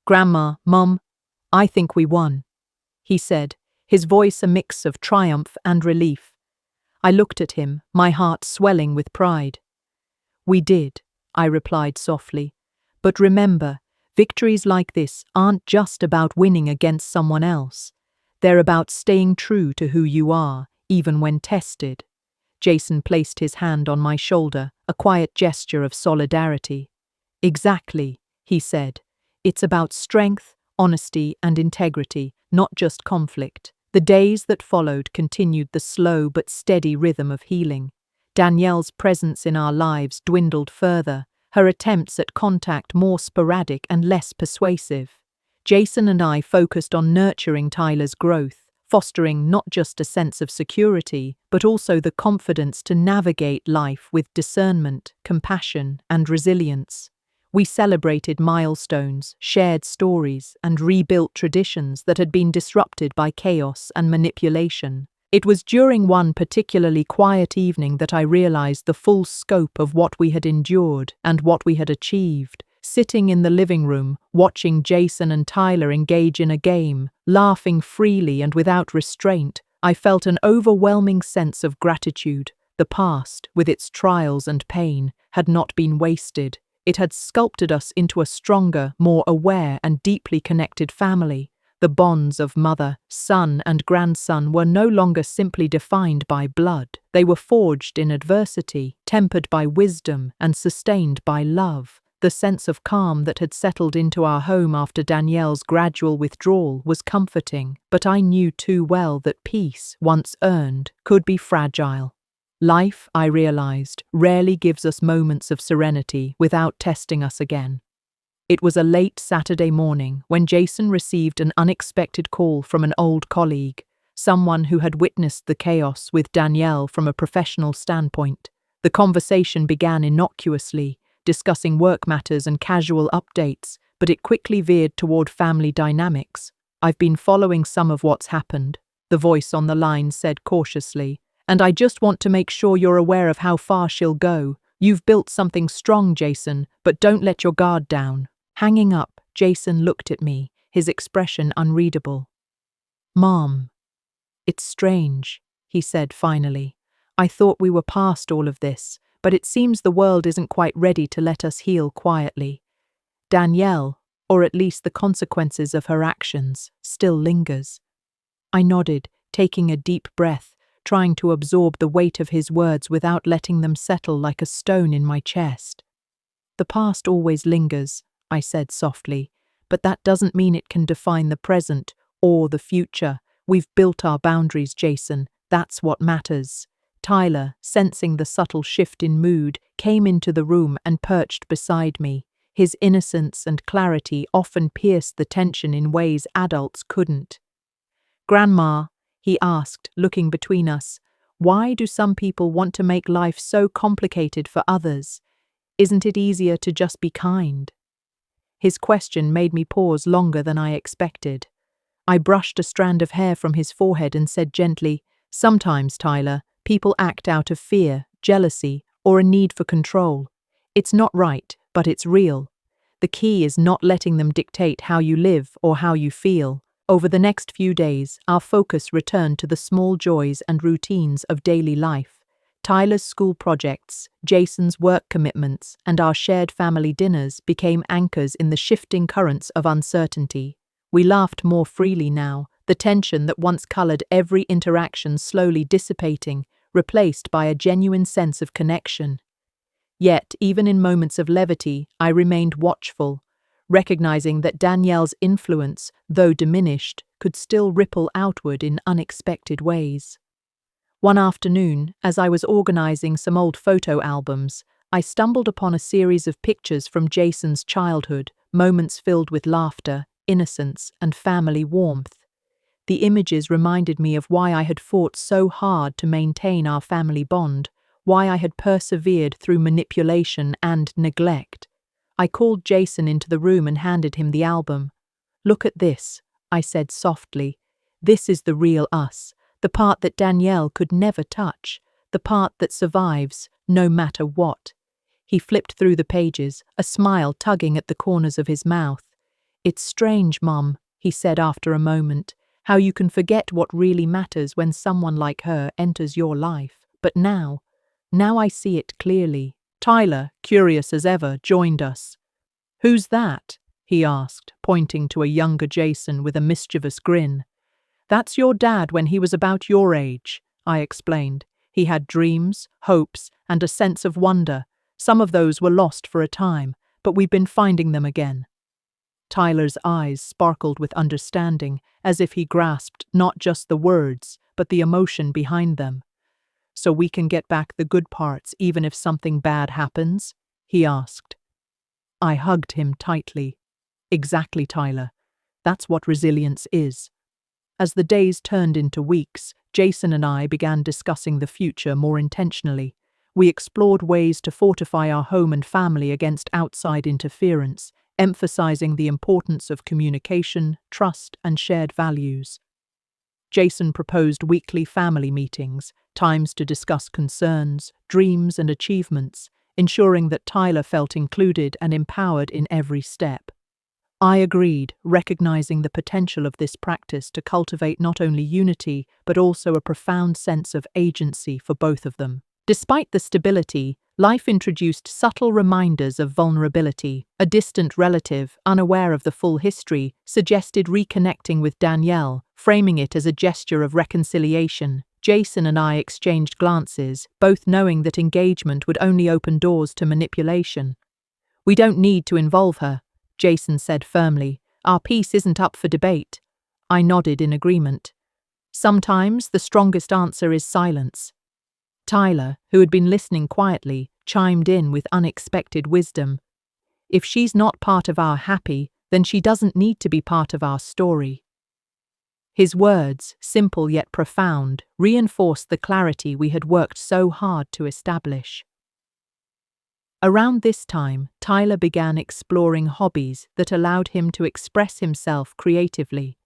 "Grandma, Mum, I think we won," he said, his voice a mix of triumph and relief. I looked at him, my heart swelling with pride. "We did," I replied softly. "But remember, victories like this aren't just about winning against someone else. They're about staying true to who you are, even when tested." Jason placed his hand on my shoulder, a quiet gesture of solidarity. "Exactly," he said. "It's about strength, honesty, and integrity, not just conflict." The days that followed continued the slow but steady rhythm of healing. Danielle's presence in our lives dwindled further, her attempts at contact more sporadic and less persuasive. Jason and I focused on nurturing Tyler's growth, fostering not just a sense of security, but also the confidence to navigate life with discernment, compassion, and resilience. We celebrated milestones, shared stories, and rebuilt traditions that had been disrupted by chaos and manipulation. It was during one particularly quiet evening that I realized the full scope of what we had endured and what we had achieved. Sitting in the living room, watching Jason and Tyler engage in a game, laughing freely and without restraint, I felt an overwhelming sense of gratitude. The past, with its trials and pain, had not been wasted. It had sculpted us into a stronger, more aware and deeply connected family. The bonds of mother, son, and grandson were no longer simply defined by blood. They were forged in adversity, tempered by wisdom, and sustained by love. The sense of calm that had settled into our home after Danielle's gradual withdrawal was comforting, but I knew too well that peace, once earned, could be fragile. Life, I realized, rarely gives us moments of serenity without testing us again. It was a late Saturday morning when Jason received an unexpected call from an old colleague, someone who had witnessed the chaos with Danielle from a professional standpoint. The conversation began innocuously, discussing work matters and casual updates, but it quickly veered toward family dynamics. "I've been following some of what's happened," the voice on the line said cautiously, "and I just want to make sure you're aware of how far she'll go. You've built something strong, Jason, but don't let your guard down." Hanging up, Jason looked at me, his expression unreadable. "Mom, it's strange," he said finally. "I thought we were past all of this, but it seems the world isn't quite ready to let us heal quietly. Danielle, or at least the consequences of her actions, still lingers." I nodded, taking a deep breath, trying to absorb the weight of his words without letting them settle like a stone in my chest. "The past always lingers," I said softly, "but that doesn't mean it can define the present or the future. We've built our boundaries, Jason. That's what matters." Tyler, sensing the subtle shift in mood, came into the room and perched beside me, His innocence and clarity often pierced the tension in ways adults couldn't. "Grandma," he asked, looking between us, "why do some people want to make life so complicated for others? Isn't it easier to just be kind?" His question made me pause longer than I expected. I brushed a strand of hair from his forehead and said gently, "Sometimes, Tyler, people act out of fear, jealousy, or a need for control. It's not right, but it's real. The key is not letting them dictate how you live or how you feel." Over the next few days, our focus returned to the small joys and routines of daily life. Tyler's school projects, Jason's work commitments, and our shared family dinners became anchors in the shifting currents of uncertainty. We laughed more freely now, the tension that once colored every interaction slowly dissipating, replaced by a genuine sense of connection. Yet, even in moments of levity, I remained watchful, recognizing that Danielle's influence, though diminished, could still ripple outward in unexpected ways. One afternoon, as I was organizing some old photo albums, I stumbled upon a series of pictures from Jason's childhood, moments filled with laughter, innocence, and family warmth. The images reminded me of why I had fought so hard to maintain our family bond, why I had persevered through manipulation and neglect. I called Jason into the room and handed him the album. "Look at this," I said softly. "This is the real us, the part that Danielle could never touch, the part that survives, no matter what." He flipped through the pages, a smile tugging at the corners of his mouth. "It's strange, Mum," he said after a moment, "how you can forget what really matters when someone like her enters your life. But now I see it clearly." Tyler, curious as ever, joined us. "Who's that?" he asked, pointing to a younger Jason with a mischievous grin. "That's your dad when he was about your age," I explained. "He had dreams, hopes, and a sense of wonder. Some of those were lost for a time, but we've been finding them again." Tyler's eyes sparkled with understanding, as if he grasped not just the words, but the emotion behind them. "So we can get back the good parts even if something bad happens?" he asked. I hugged him tightly. "Exactly, Tyler. That's what resilience is." As the days turned into weeks, Jason and I began discussing the future more intentionally. We explored ways to fortify our home and family against outside interference, emphasizing the importance of communication, trust, and shared values. Jason proposed weekly family meetings, times to discuss concerns, dreams, and achievements, ensuring that Tyler felt included and empowered in every step. I agreed, recognizing the potential of this practice to cultivate not only unity, but also a profound sense of agency for both of them. Despite the stability, life introduced subtle reminders of vulnerability. A distant relative, unaware of the full history, suggested reconnecting with Danielle, framing it as a gesture of reconciliation. Jason and I exchanged glances, both knowing that engagement would only open doors to manipulation. "We don't need to involve her," Jason said firmly. "Our peace isn't up for debate." I nodded in agreement. "Sometimes the strongest answer is silence." Tyler, who had been listening quietly, chimed in with unexpected wisdom. "If she's not part of our happy, then she doesn't need to be part of our story." His words, simple yet profound, reinforced the clarity we had worked so hard to establish. Around this time, Tyler began exploring hobbies that allowed him to express himself creatively.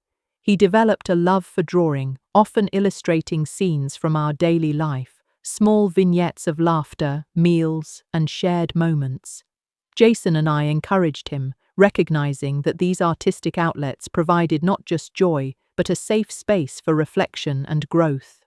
He developed a love for drawing, often illustrating scenes from our daily life, small vignettes of laughter, meals, and shared moments. Jason and I encouraged him, recognizing that these artistic outlets provided not just joy, but a safe space for reflection and growth.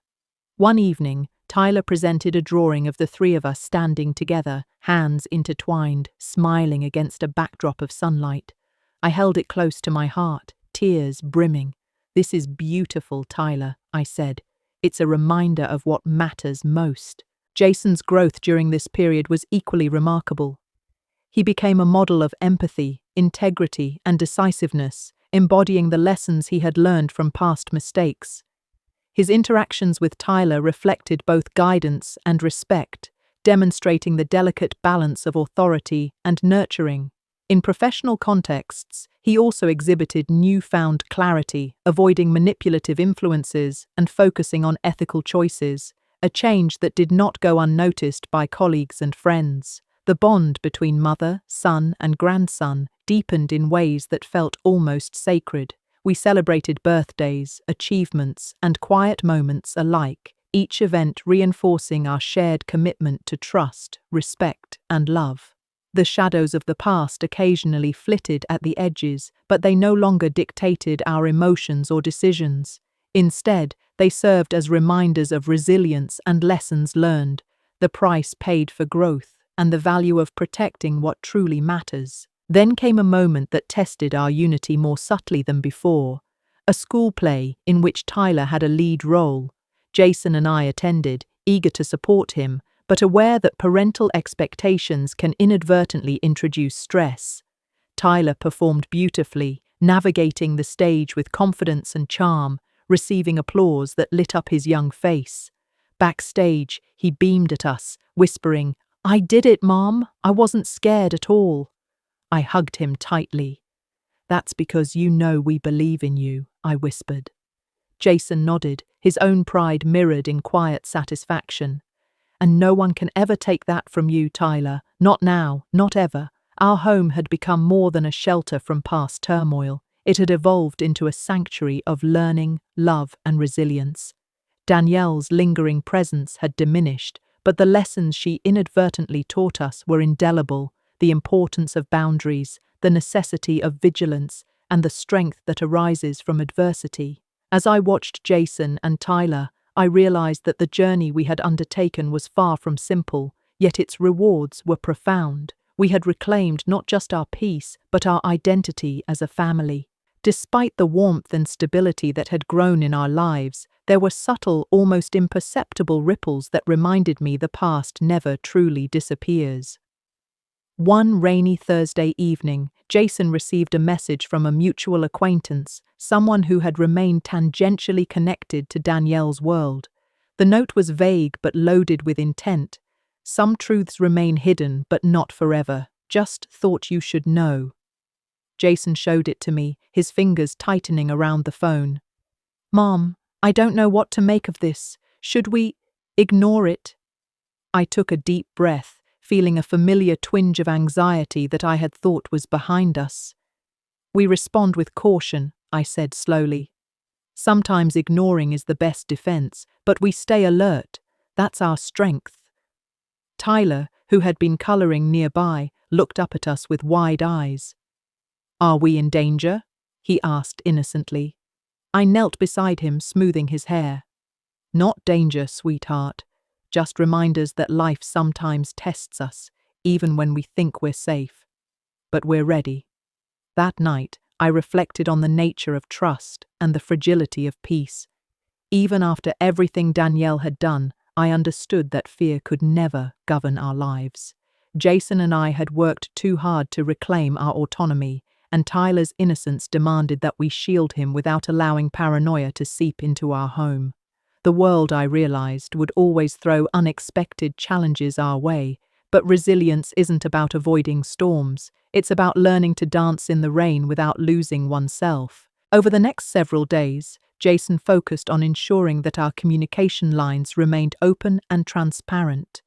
One evening, Tyler presented a drawing of the three of us standing together, hands intertwined, smiling against a backdrop of sunlight. I held it close to my heart, tears brimming. "This is beautiful, Tyler," I said. "It's a reminder of what matters most." Jason's growth during this period was equally remarkable. He became a model of empathy, integrity, and decisiveness, embodying the lessons he had learned from past mistakes. His interactions with Tyler reflected both guidance and respect, demonstrating the delicate balance of authority and nurturing. In professional contexts, he also exhibited newfound clarity, avoiding manipulative influences and focusing on ethical choices, a change that did not go unnoticed by colleagues and friends. The bond between mother, son, and grandson deepened in ways that felt almost sacred. We celebrated birthdays, achievements, and quiet moments alike, each event reinforcing our shared commitment to trust, respect, and love. The shadows of the past occasionally flitted at the edges, but they no longer dictated our emotions or decisions. Instead, they served as reminders of resilience and lessons learned, the price paid for growth, and the value of protecting what truly matters. Then came a moment that tested our unity more subtly than before. A school play in which Tyler had a lead role. Jason and I attended, eager to support him, but aware that parental expectations can inadvertently introduce stress. Tyler performed beautifully, navigating the stage with confidence and charm, receiving applause that lit up his young face. Backstage, he beamed at us, whispering, "I did it, Mom. I wasn't scared at all." I hugged him tightly. "That's because you know we believe in you," I whispered. Jason nodded, his own pride mirrored in quiet satisfaction. "And no one can ever take that from you, Tyler. Not now, not ever." Our home had become more than a shelter from past turmoil. It had evolved into a sanctuary of learning, love, and resilience. Danielle's lingering presence had diminished, but the lessons she inadvertently taught us were indelible: the importance of boundaries, the necessity of vigilance, and the strength that arises from adversity. As I watched Jason and Tyler, I realized that the journey we had undertaken was far from simple, yet its rewards were profound. We had reclaimed not just our peace, but our identity as a family. Despite the warmth and stability that had grown in our lives, there were subtle, almost imperceptible ripples that reminded me the past never truly disappears. One rainy Thursday evening, Jason received a message from a mutual acquaintance, someone who had remained tangentially connected to Danielle's world. The note was vague but loaded with intent. "Some truths remain hidden, but not forever. Just thought you should know." Jason showed it to me, his fingers tightening around the phone. "Mom, I don't know what to make of this. Should we ignore it?" I took a deep breath, feeling a familiar twinge of anxiety that I had thought was behind us. "We respond with caution," I said slowly. "Sometimes ignoring is the best defense, but we stay alert. That's our strength." Tyler, who had been coloring nearby, looked up at us with wide eyes. "Are we in danger?" he asked innocently. I knelt beside him, smoothing his hair. "Not danger, sweetheart. Just reminders that life sometimes tests us, even when we think we're safe. But we're ready." That night, I reflected on the nature of trust and the fragility of peace. Even after everything Danielle had done, I understood that fear could never govern our lives. Jason and I had worked too hard to reclaim our autonomy, and Tyler's innocence demanded that we shield him without allowing paranoia to seep into our home. The world, I realized, would always throw unexpected challenges our way, but resilience isn't about avoiding storms. It's about learning to dance in the rain without losing oneself. Over the next several days, Jason focused on ensuring that our communication lines remained open and transparent.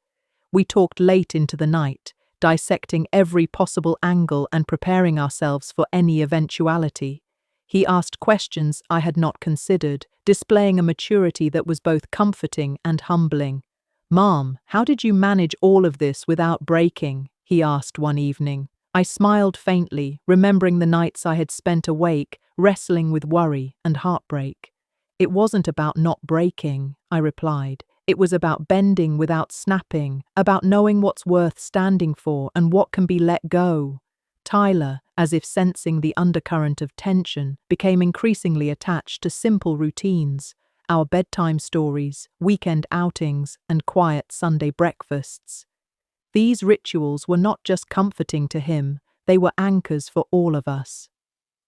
We talked late into the night, dissecting every possible angle and preparing ourselves for any eventuality. He asked questions I had not considered, displaying a maturity that was both comforting and humbling. "Mom, how did you manage all of this without breaking?" he asked one evening. I smiled faintly, remembering the nights I had spent awake, wrestling with worry and heartbreak. "It wasn't about not breaking," I replied. "It was about bending without snapping, about knowing what's worth standing for and what can be let go." Tyler, as if sensing the undercurrent of tension, became increasingly attached to simple routines: our bedtime stories, weekend outings, and quiet Sunday breakfasts. These rituals were not just comforting to him, they were anchors for all of us.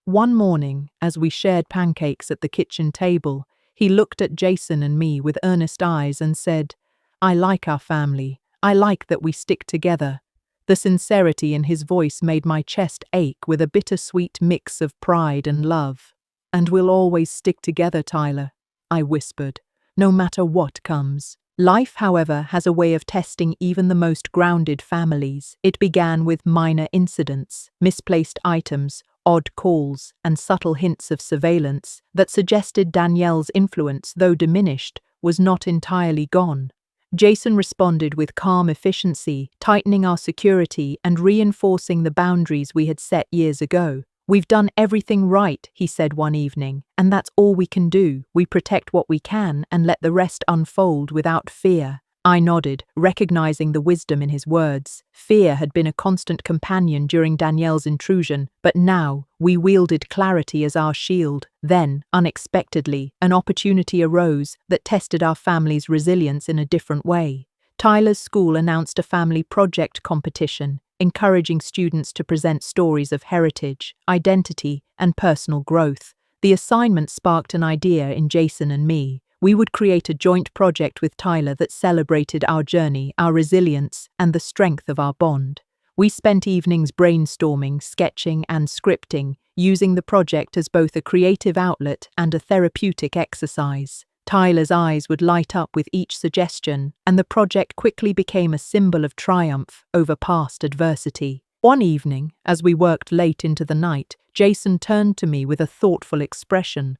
One morning, as we shared pancakes at the kitchen table, he looked at Jason and me with earnest eyes and said, "I like our family. I like that we stick together. The sincerity in his voice made my chest ache with a bittersweet mix of pride and love. "And we'll always stick together, Tyler," I whispered, "no matter what comes." Life, however, has a way of testing even the most grounded families. It began with minor incidents, misplaced items, odd calls, and subtle hints of surveillance that suggested Danielle's influence, though diminished, was not entirely gone. Jason responded with calm efficiency, tightening our security and reinforcing the boundaries we had set years ago. "We've done everything right," he said one evening, "and that's all we can do. We protect what we can and let the rest unfold without fear." I nodded, recognizing the wisdom in his words. Fear had been a constant companion during Danielle's intrusion, but now we wielded clarity as our shield. Then, unexpectedly, an opportunity arose that tested our family's resilience in a different way. Tyler's school announced a family project competition, encouraging students to present stories of heritage, identity, and personal growth. The assignment sparked an idea in Jason and me. We would create a joint project with Tyler that celebrated our journey, our resilience, and the strength of our bond. We spent evenings brainstorming, sketching, and scripting, using the project as both a creative outlet and a therapeutic exercise. Tyler's eyes would light up with each suggestion, and the project quickly became a symbol of triumph over past adversity. One evening, as we worked late into the night, Jason turned to me with a thoughtful expression.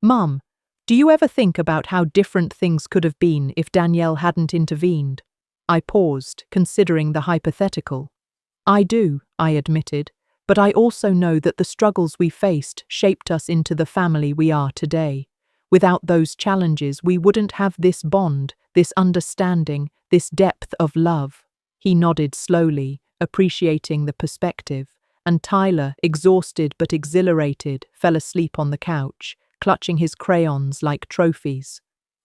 "Mum, do you ever think about how different things could have been if Danielle hadn't intervened?" I paused, considering the hypothetical. "I do," I admitted, "but I also know that the struggles we faced shaped us into the family we are today. Without those challenges, we wouldn't have this bond, this understanding, this depth of love." He nodded slowly, appreciating the perspective, and Tyler, exhausted but exhilarated, fell asleep on the couch, clutching his crayons like trophies.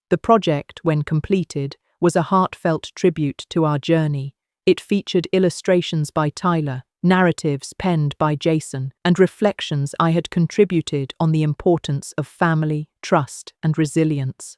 The project, when completed, was a heartfelt tribute to our journey. It featured illustrations by Tyler, narratives penned by Jason, and reflections I had contributed on the importance of family, trust, and resilience.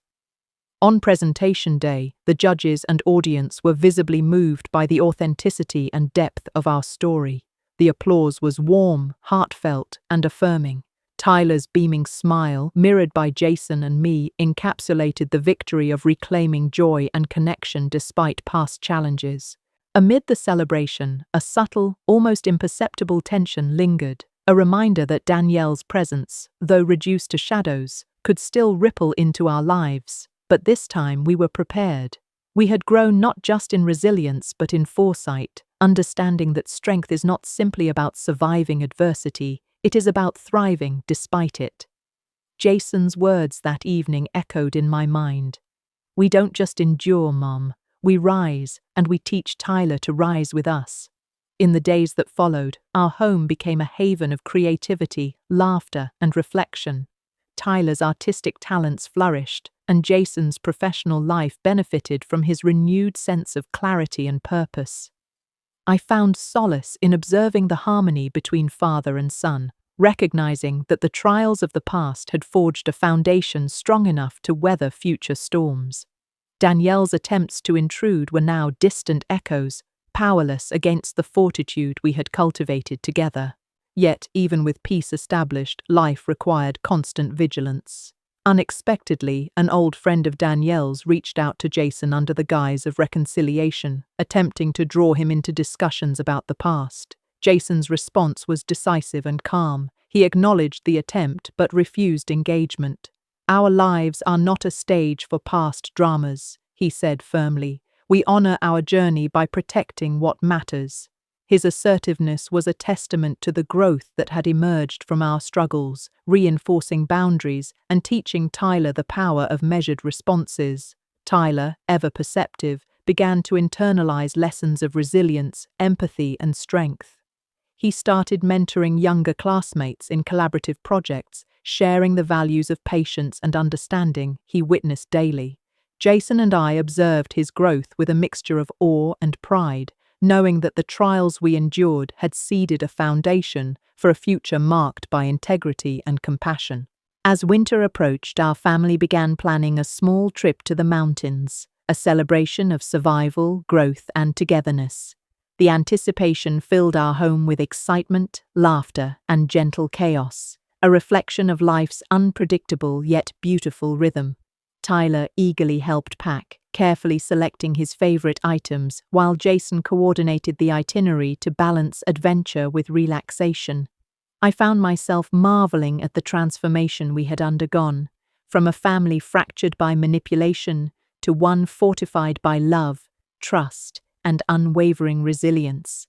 On presentation day, the judges and audience were visibly moved by the authenticity and depth of our story. The applause was warm, heartfelt, and affirming. Tyler's beaming smile, mirrored by Jason and me, encapsulated the victory of reclaiming joy and connection despite past challenges. Amid the celebration, a subtle, almost imperceptible tension lingered, a reminder that Danielle's presence, though reduced to shadows, could still ripple into our lives. But this time we were prepared. We had grown not just in resilience but in foresight, understanding that strength is not simply about surviving adversity, it is about thriving despite it. Jason's words that evening echoed in my mind. "We don't just endure, Mom. We rise, and we teach Tyler to rise with us." In the days that followed, our home became a haven of creativity, laughter, and reflection. Tyler's artistic talents flourished, and Jason's professional life benefited from his renewed sense of clarity and purpose. I found solace in observing the harmony between father and son, recognizing that the trials of the past had forged a foundation strong enough to weather future storms. Danielle's attempts to intrude were now distant echoes, powerless against the fortitude we had cultivated together. Yet, even with peace established, life required constant vigilance. Unexpectedly, an old friend of Danielle's reached out to Jason under the guise of reconciliation, attempting to draw him into discussions about the past. Jason's response was decisive and calm. He acknowledged the attempt but refused engagement. "Our lives are not a stage for past dramas," he said firmly. "We honor our journey by protecting what matters." His assertiveness was a testament to the growth that had emerged from our struggles, reinforcing boundaries and teaching Tyler the power of measured responses. Tyler, ever perceptive, began to internalize lessons of resilience, empathy, and strength. He started mentoring younger classmates in collaborative projects, sharing the values of patience and understanding he witnessed daily. Jason and I observed his growth with a mixture of awe and pride, knowing that the trials we endured had seeded a foundation for a future marked by integrity and compassion. As winter approached, our family began planning a small trip to the mountains, a celebration of survival, growth, and togetherness. The anticipation filled our home with excitement, laughter, and gentle chaos, a reflection of life's unpredictable yet beautiful rhythm. Tyler eagerly helped pack, carefully selecting his favorite items, while Jason coordinated the itinerary to balance adventure with relaxation. I found myself marveling at the transformation we had undergone, from a family fractured by manipulation to one fortified by love, trust, and unwavering resilience.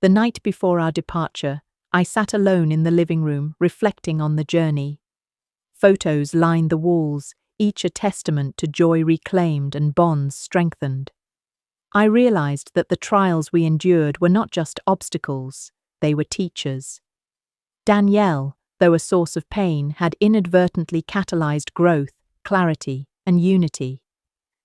The night before our departure, I sat alone in the living room, reflecting on the journey. Photos lined the walls, each a testament to joy reclaimed and bonds strengthened. I realized that the trials we endured were not just obstacles, they were teachers. Danielle, though a source of pain, had inadvertently catalyzed growth, clarity, and unity.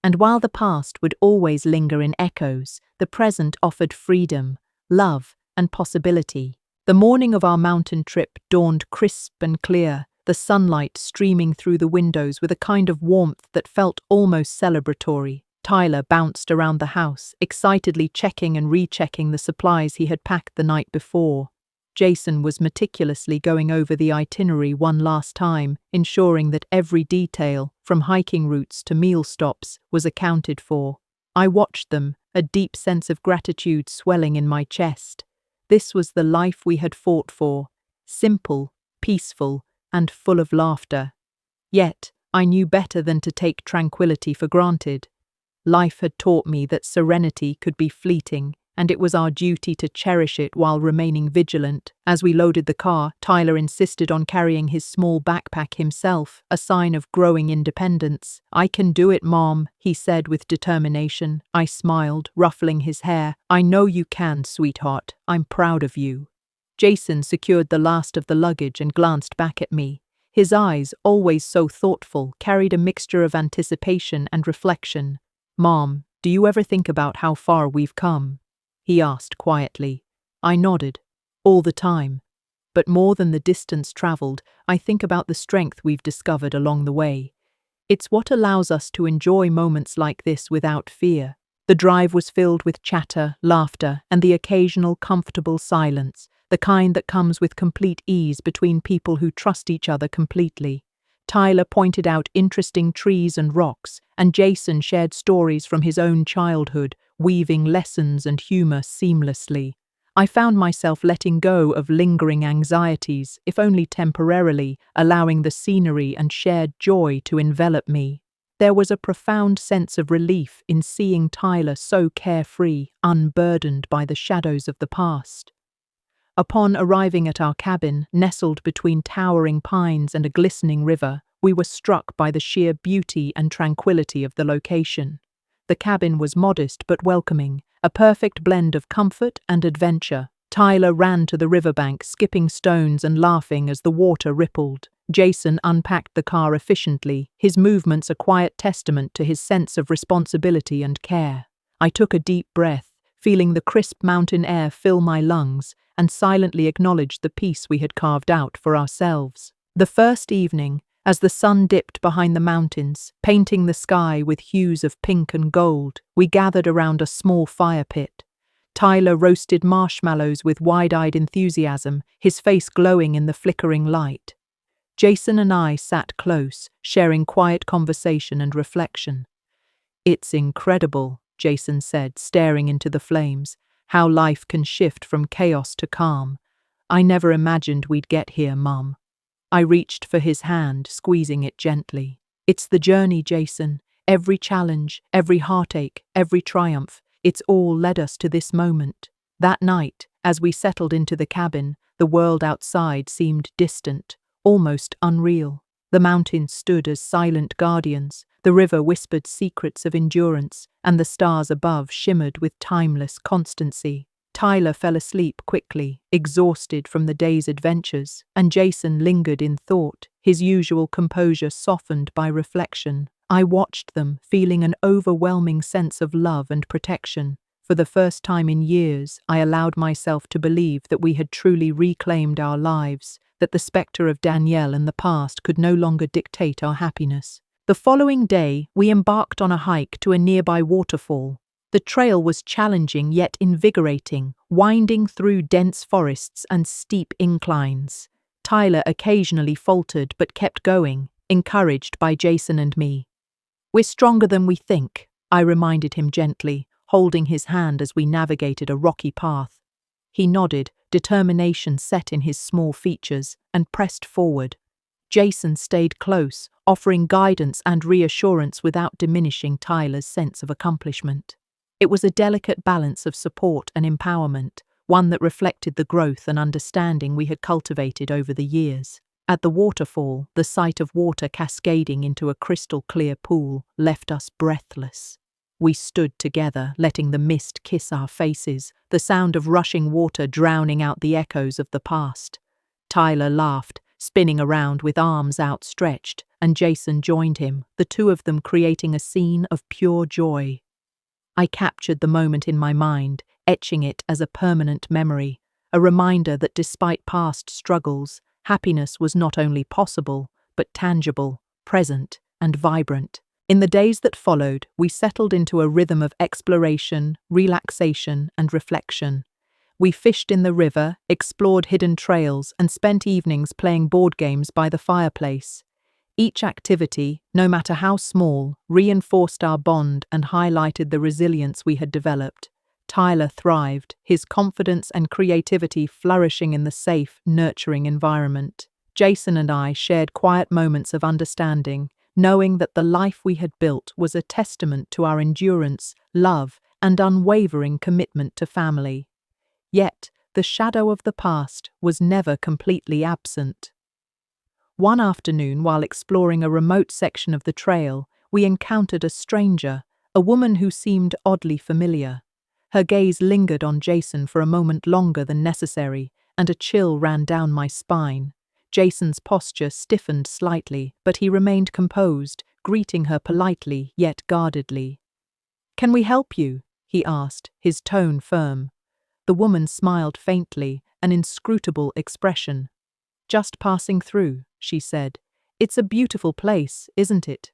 And while the past would always linger in echoes, the present offered freedom, love, and possibility. The morning of our mountain trip dawned crisp and clear, the sunlight streaming through the windows with a kind of warmth that felt almost celebratory. Tyler bounced around the house, excitedly checking and rechecking the supplies he had packed the night before. Jason was meticulously going over the itinerary one last time, ensuring that every detail, from hiking routes to meal stops, was accounted for. I watched them, a deep sense of gratitude swelling in my chest. This was the life we had fought for, simple, peaceful, and full of laughter. Yet, I knew better than to take tranquility for granted. Life had taught me that serenity could be fleeting, and it was our duty to cherish it while remaining vigilant. As we loaded the car, Tyler insisted on carrying his small backpack himself, a sign of growing independence. "I can do it, Mom," he said with determination. I smiled, ruffling his hair. "I know you can, sweetheart. I'm proud of you." Jason secured the last of the luggage and glanced back at me. His eyes, always so thoughtful, carried a mixture of anticipation and reflection. "Mom, do you ever think about how far we've come?" he asked quietly. I nodded. "All the time. But more than the distance traveled, I think about the strength we've discovered along the way. It's what allows us to enjoy moments like this without fear." The drive was filled with chatter, laughter, and the occasional comfortable silence, the kind that comes with complete ease between people who trust each other completely. Tyler pointed out interesting trees and rocks, and Jason shared stories from his own childhood, weaving lessons and humor seamlessly. I found myself letting go of lingering anxieties, if only temporarily, allowing the scenery and shared joy to envelop me. There was a profound sense of relief in seeing Tyler so carefree, unburdened by the shadows of the past. Upon arriving at our cabin, nestled between towering pines and a glistening river, we were struck by the sheer beauty and tranquility of the location. The cabin was modest but welcoming, a perfect blend of comfort and adventure. Tyler ran to the riverbank, skipping stones and laughing as the water rippled. Jason unpacked the car efficiently, his movements a quiet testament to his sense of responsibility and care. I took a deep breath, feeling the crisp mountain air fill my lungs, and silently acknowledged the peace we had carved out for ourselves. The first evening, as the sun dipped behind the mountains, painting the sky with hues of pink and gold, we gathered around a small fire pit. Tyler roasted marshmallows with wide-eyed enthusiasm, his face glowing in the flickering light. Jason and I sat close, sharing quiet conversation and reflection. "It's incredible," Jason said, staring into the flames, "how life can shift from chaos to calm. I never imagined we'd get here, Mum." I reached for his hand, squeezing it gently. "It's the journey, Jason. Every challenge, every heartache, every triumph, it's all led us to this moment." That night, as we settled into the cabin, the world outside seemed distant, almost unreal. The mountains stood as silent guardians, the river whispered secrets of endurance, and the stars above shimmered with timeless constancy. Tyler fell asleep quickly, exhausted from the day's adventures, and Jason lingered in thought, his usual composure softened by reflection. I watched them, feeling an overwhelming sense of love and protection. For the first time in years, I allowed myself to believe that we had truly reclaimed our lives, that the spectre of Danielle and the past could no longer dictate our happiness. The following day, we embarked on a hike to a nearby waterfall. The trail was challenging yet invigorating, winding through dense forests and steep inclines. Tyler occasionally faltered but kept going, encouraged by Jason and me. "We're stronger than we think," I reminded him gently, holding his hand as we navigated a rocky path. He nodded, determination set in his small features, and pressed forward. Jason stayed close, offering guidance and reassurance without diminishing Tyler's sense of accomplishment. It was a delicate balance of support and empowerment, one that reflected the growth and understanding we had cultivated over the years. At the waterfall, the sight of water cascading into a crystal-clear pool left us breathless. We stood together, letting the mist kiss our faces, the sound of rushing water drowning out the echoes of the past. Tyler laughed, spinning around with arms outstretched, and Jason joined him, the two of them creating a scene of pure joy. I captured the moment in my mind, etching it as a permanent memory, a reminder that despite past struggles, happiness was not only possible, but tangible, present, and vibrant. In the days that followed, we settled into a rhythm of exploration, relaxation, and reflection. We fished in the river, explored hidden trails, and spent evenings playing board games by the fireplace. Each activity, no matter how small, reinforced our bond and highlighted the resilience we had developed. Tyler thrived, his confidence and creativity flourishing in the safe, nurturing environment. Jason and I shared quiet moments of understanding, knowing that the life we had built was a testament to our endurance, love, and unwavering commitment to family. Yet, the shadow of the past was never completely absent. One afternoon, while exploring a remote section of the trail, we encountered a stranger, a woman who seemed oddly familiar. Her gaze lingered on Jason for a moment longer than necessary, and a chill ran down my spine. Jason's posture stiffened slightly, but he remained composed, greeting her politely yet guardedly. "Can we help you?" he asked, his tone firm. The woman smiled faintly, an inscrutable expression. "Just passing through," she said. "It's a beautiful place, isn't it?"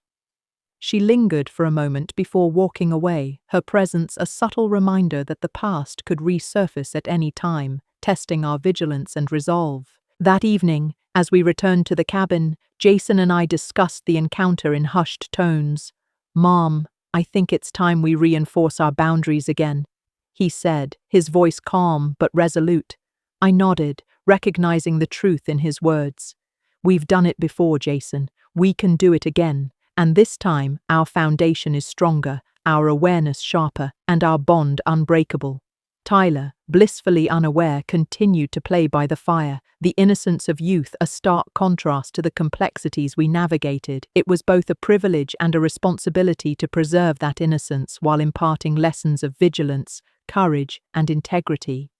She lingered for a moment before walking away, her presence a subtle reminder that the past could resurface at any time, testing our vigilance and resolve. That evening, as we returned to the cabin, Jason and I discussed the encounter in hushed tones. "Mom, I think it's time we reinforce our boundaries again," he said, his voice calm but resolute. I nodded, recognizing the truth in his words. "We've done it before, Jason. We can do it again. And this time, our foundation is stronger, our awareness sharper, and our bond unbreakable." Tyler, blissfully unaware, continued to play by the fire, the innocence of youth a stark contrast to the complexities we navigated. It was both a privilege and a responsibility to preserve that innocence while imparting lessons of vigilance, courage, and integrity.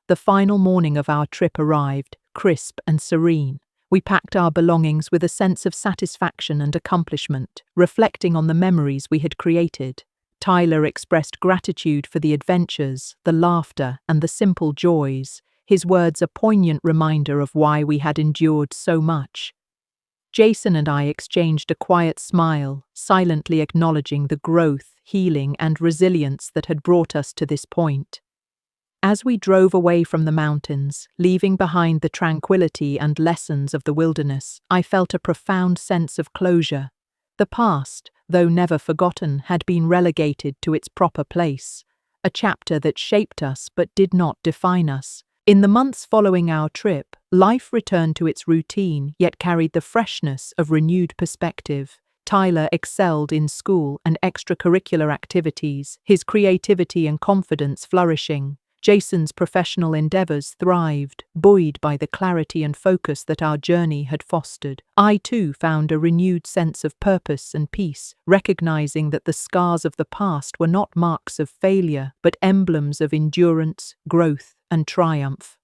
The final morning of our trip arrived, crisp and serene. We packed our belongings with a sense of satisfaction and accomplishment, reflecting on the memories we had created. Tyler expressed gratitude for the adventures, the laughter, and the simple joys, his words a poignant reminder of why we had endured so much. Jason and I exchanged a quiet smile, silently acknowledging the growth, healing, and resilience that had brought us to this point. As we drove away from the mountains, leaving behind the tranquility and lessons of the wilderness, I felt a profound sense of closure. The past, though never forgotten, had been relegated to its proper place, a chapter that shaped us but did not define us. In the months following our trip, life returned to its routine yet carried the freshness of renewed perspective. Tyler excelled in school and extracurricular activities, his creativity and confidence flourishing. Jason's professional endeavors thrived, buoyed by the clarity and focus that our journey had fostered. I too found a renewed sense of purpose and peace, recognizing that the scars of the past were not marks of failure, but emblems of endurance, growth, and triumph.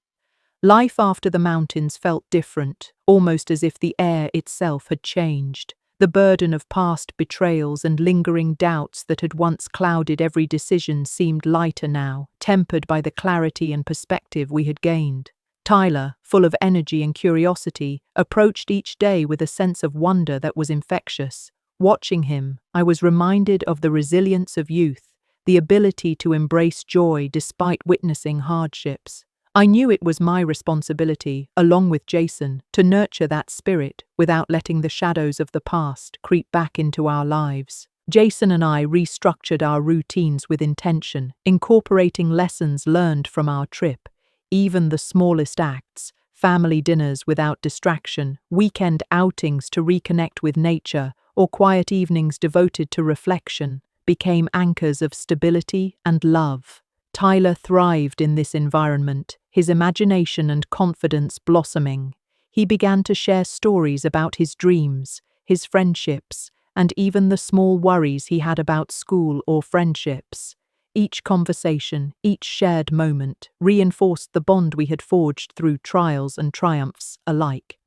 Life after the mountains felt different, almost as if the air itself had changed. The burden of past betrayals and lingering doubts that had once clouded every decision seemed lighter now, tempered by the clarity and perspective we had gained. Tyler, full of energy and curiosity, approached each day with a sense of wonder that was infectious. Watching him, I was reminded of the resilience of youth, the ability to embrace joy despite witnessing hardships. I knew it was my responsibility, along with Jason, to nurture that spirit without letting the shadows of the past creep back into our lives. Jason and I restructured our routines with intention, incorporating lessons learned from our trip. Even the smallest acts, family dinners without distraction, weekend outings to reconnect with nature, or quiet evenings devoted to reflection, became anchors of stability and love. Tyler thrived in this environment, his imagination and confidence blossoming. He began to share stories about his dreams, his friendships, and even the small worries he had about school or friendships. Each conversation, each shared moment, reinforced the bond we had forged through trials and triumphs alike.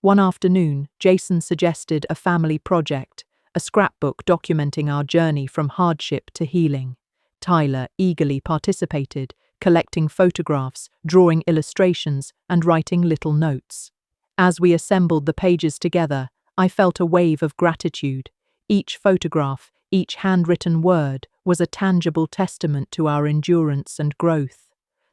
One afternoon, Jason suggested a family project, a scrapbook documenting our journey from hardship to healing. Tyler eagerly participated, collecting photographs, drawing illustrations, and writing little notes. As we assembled the pages together, I felt a wave of gratitude. Each photograph, each handwritten word, was a tangible testament to our endurance and growth.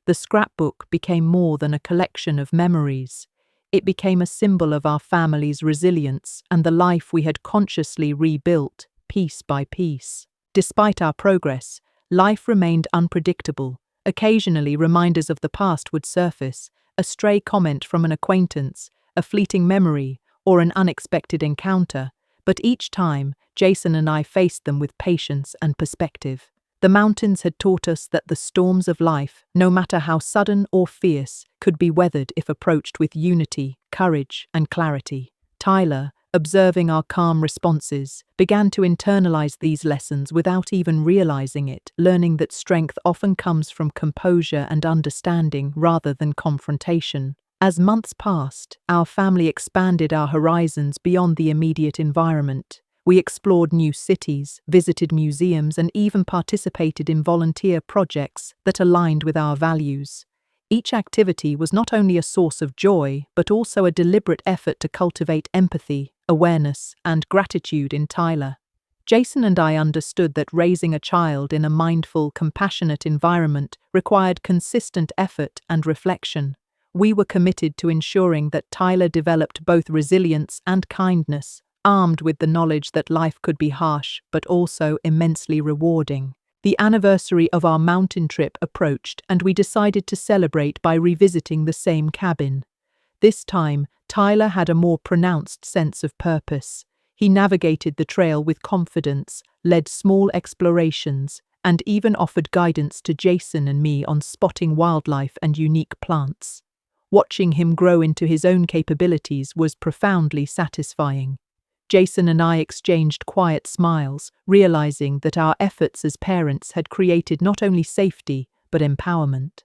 The scrapbook became more than a collection of memories. It became a symbol of our family's resilience and the life we had consciously rebuilt, piece by piece. Despite our progress, life remained unpredictable. Occasionally, reminders of the past would surface, a stray comment from an acquaintance, a fleeting memory, or an unexpected encounter. But each time, Jason and I faced them with patience and perspective. The mountains had taught us that the storms of life, no matter how sudden or fierce, could be weathered if approached with unity, courage, and clarity. Tyler, observing our calm responses, began to internalize these lessons without even realizing it, learning that strength often comes from composure and understanding rather than confrontation. As months passed, our family expanded our horizons beyond the immediate environment. We explored new cities, visited museums, and even participated in volunteer projects that aligned with our values. Each activity was not only a source of joy, but also a deliberate effort to cultivate empathy, awareness, and gratitude in Tyler. Jason and I understood that raising a child in a mindful, compassionate environment required consistent effort and reflection. We were committed to ensuring that Tyler developed both resilience and kindness, armed with the knowledge that life could be harsh but also immensely rewarding. The anniversary of our mountain trip approached, and we decided to celebrate by revisiting the same cabin. This time, Tyler had a more pronounced sense of purpose. He navigated the trail with confidence, led small explorations, and even offered guidance to Jason and me on spotting wildlife and unique plants. Watching him grow into his own capabilities was profoundly satisfying. Jason and I exchanged quiet smiles, realizing that our efforts as parents had created not only safety, but empowerment.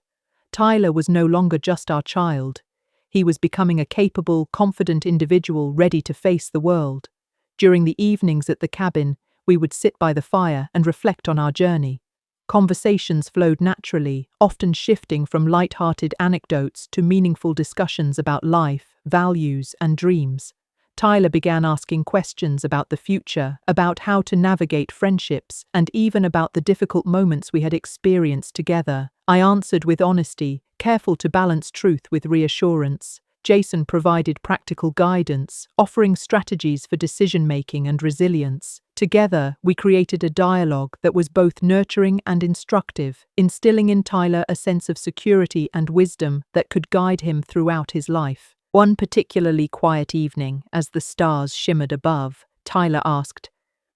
Tyler was no longer just our child. He was becoming a capable, confident individual ready to face the world. During the evenings at the cabin, we would sit by the fire and reflect on our journey. Conversations flowed naturally, often shifting from light-hearted anecdotes to meaningful discussions about life, values, and dreams. Tyler began asking questions about the future, about how to navigate friendships, and even about the difficult moments we had experienced together. I answered with honesty, careful to balance truth with reassurance. Jason provided practical guidance, offering strategies for decision-making and resilience. Together, we created a dialogue that was both nurturing and instructive, instilling in Tyler a sense of security and wisdom that could guide him throughout his life. One particularly quiet evening, as the stars shimmered above, Tyler asked,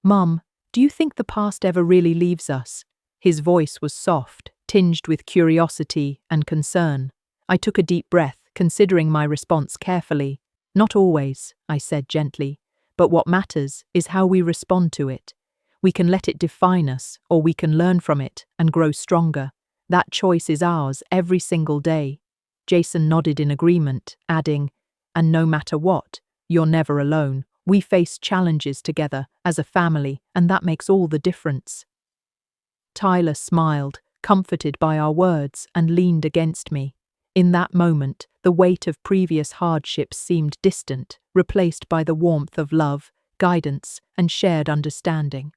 "Mum, do you think the past ever really leaves us?" His voice was soft, tinged with curiosity and concern. I took a deep breath, considering my response carefully. "Not always," I said gently, "but what matters is how we respond to it. We can let it define us, or we can learn from it and grow stronger. That choice is ours every single day." Jason nodded in agreement, adding, "And no matter what, you're never alone. We face challenges together as a family, and that makes all the difference." Tyler smiled, comforted by our words, and leaned against me. In that moment, the weight of previous hardships seemed distant, replaced by the warmth of love, guidance, and shared understanding.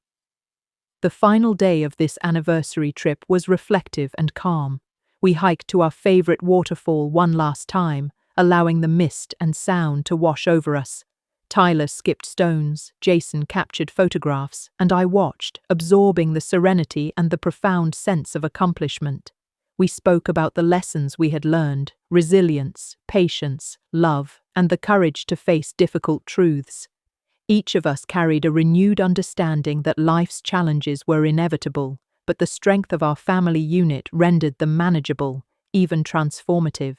The final day of this anniversary trip was reflective and calm. We hiked to our favorite waterfall one last time, allowing the mist and sound to wash over us. Tyler skipped stones, Jason captured photographs, and I watched, absorbing the serenity and the profound sense of accomplishment. We spoke about the lessons we had learned: resilience, patience, love, and the courage to face difficult truths. Each of us carried a renewed understanding that life's challenges were inevitable, but the strength of our family unit rendered them manageable, even transformative.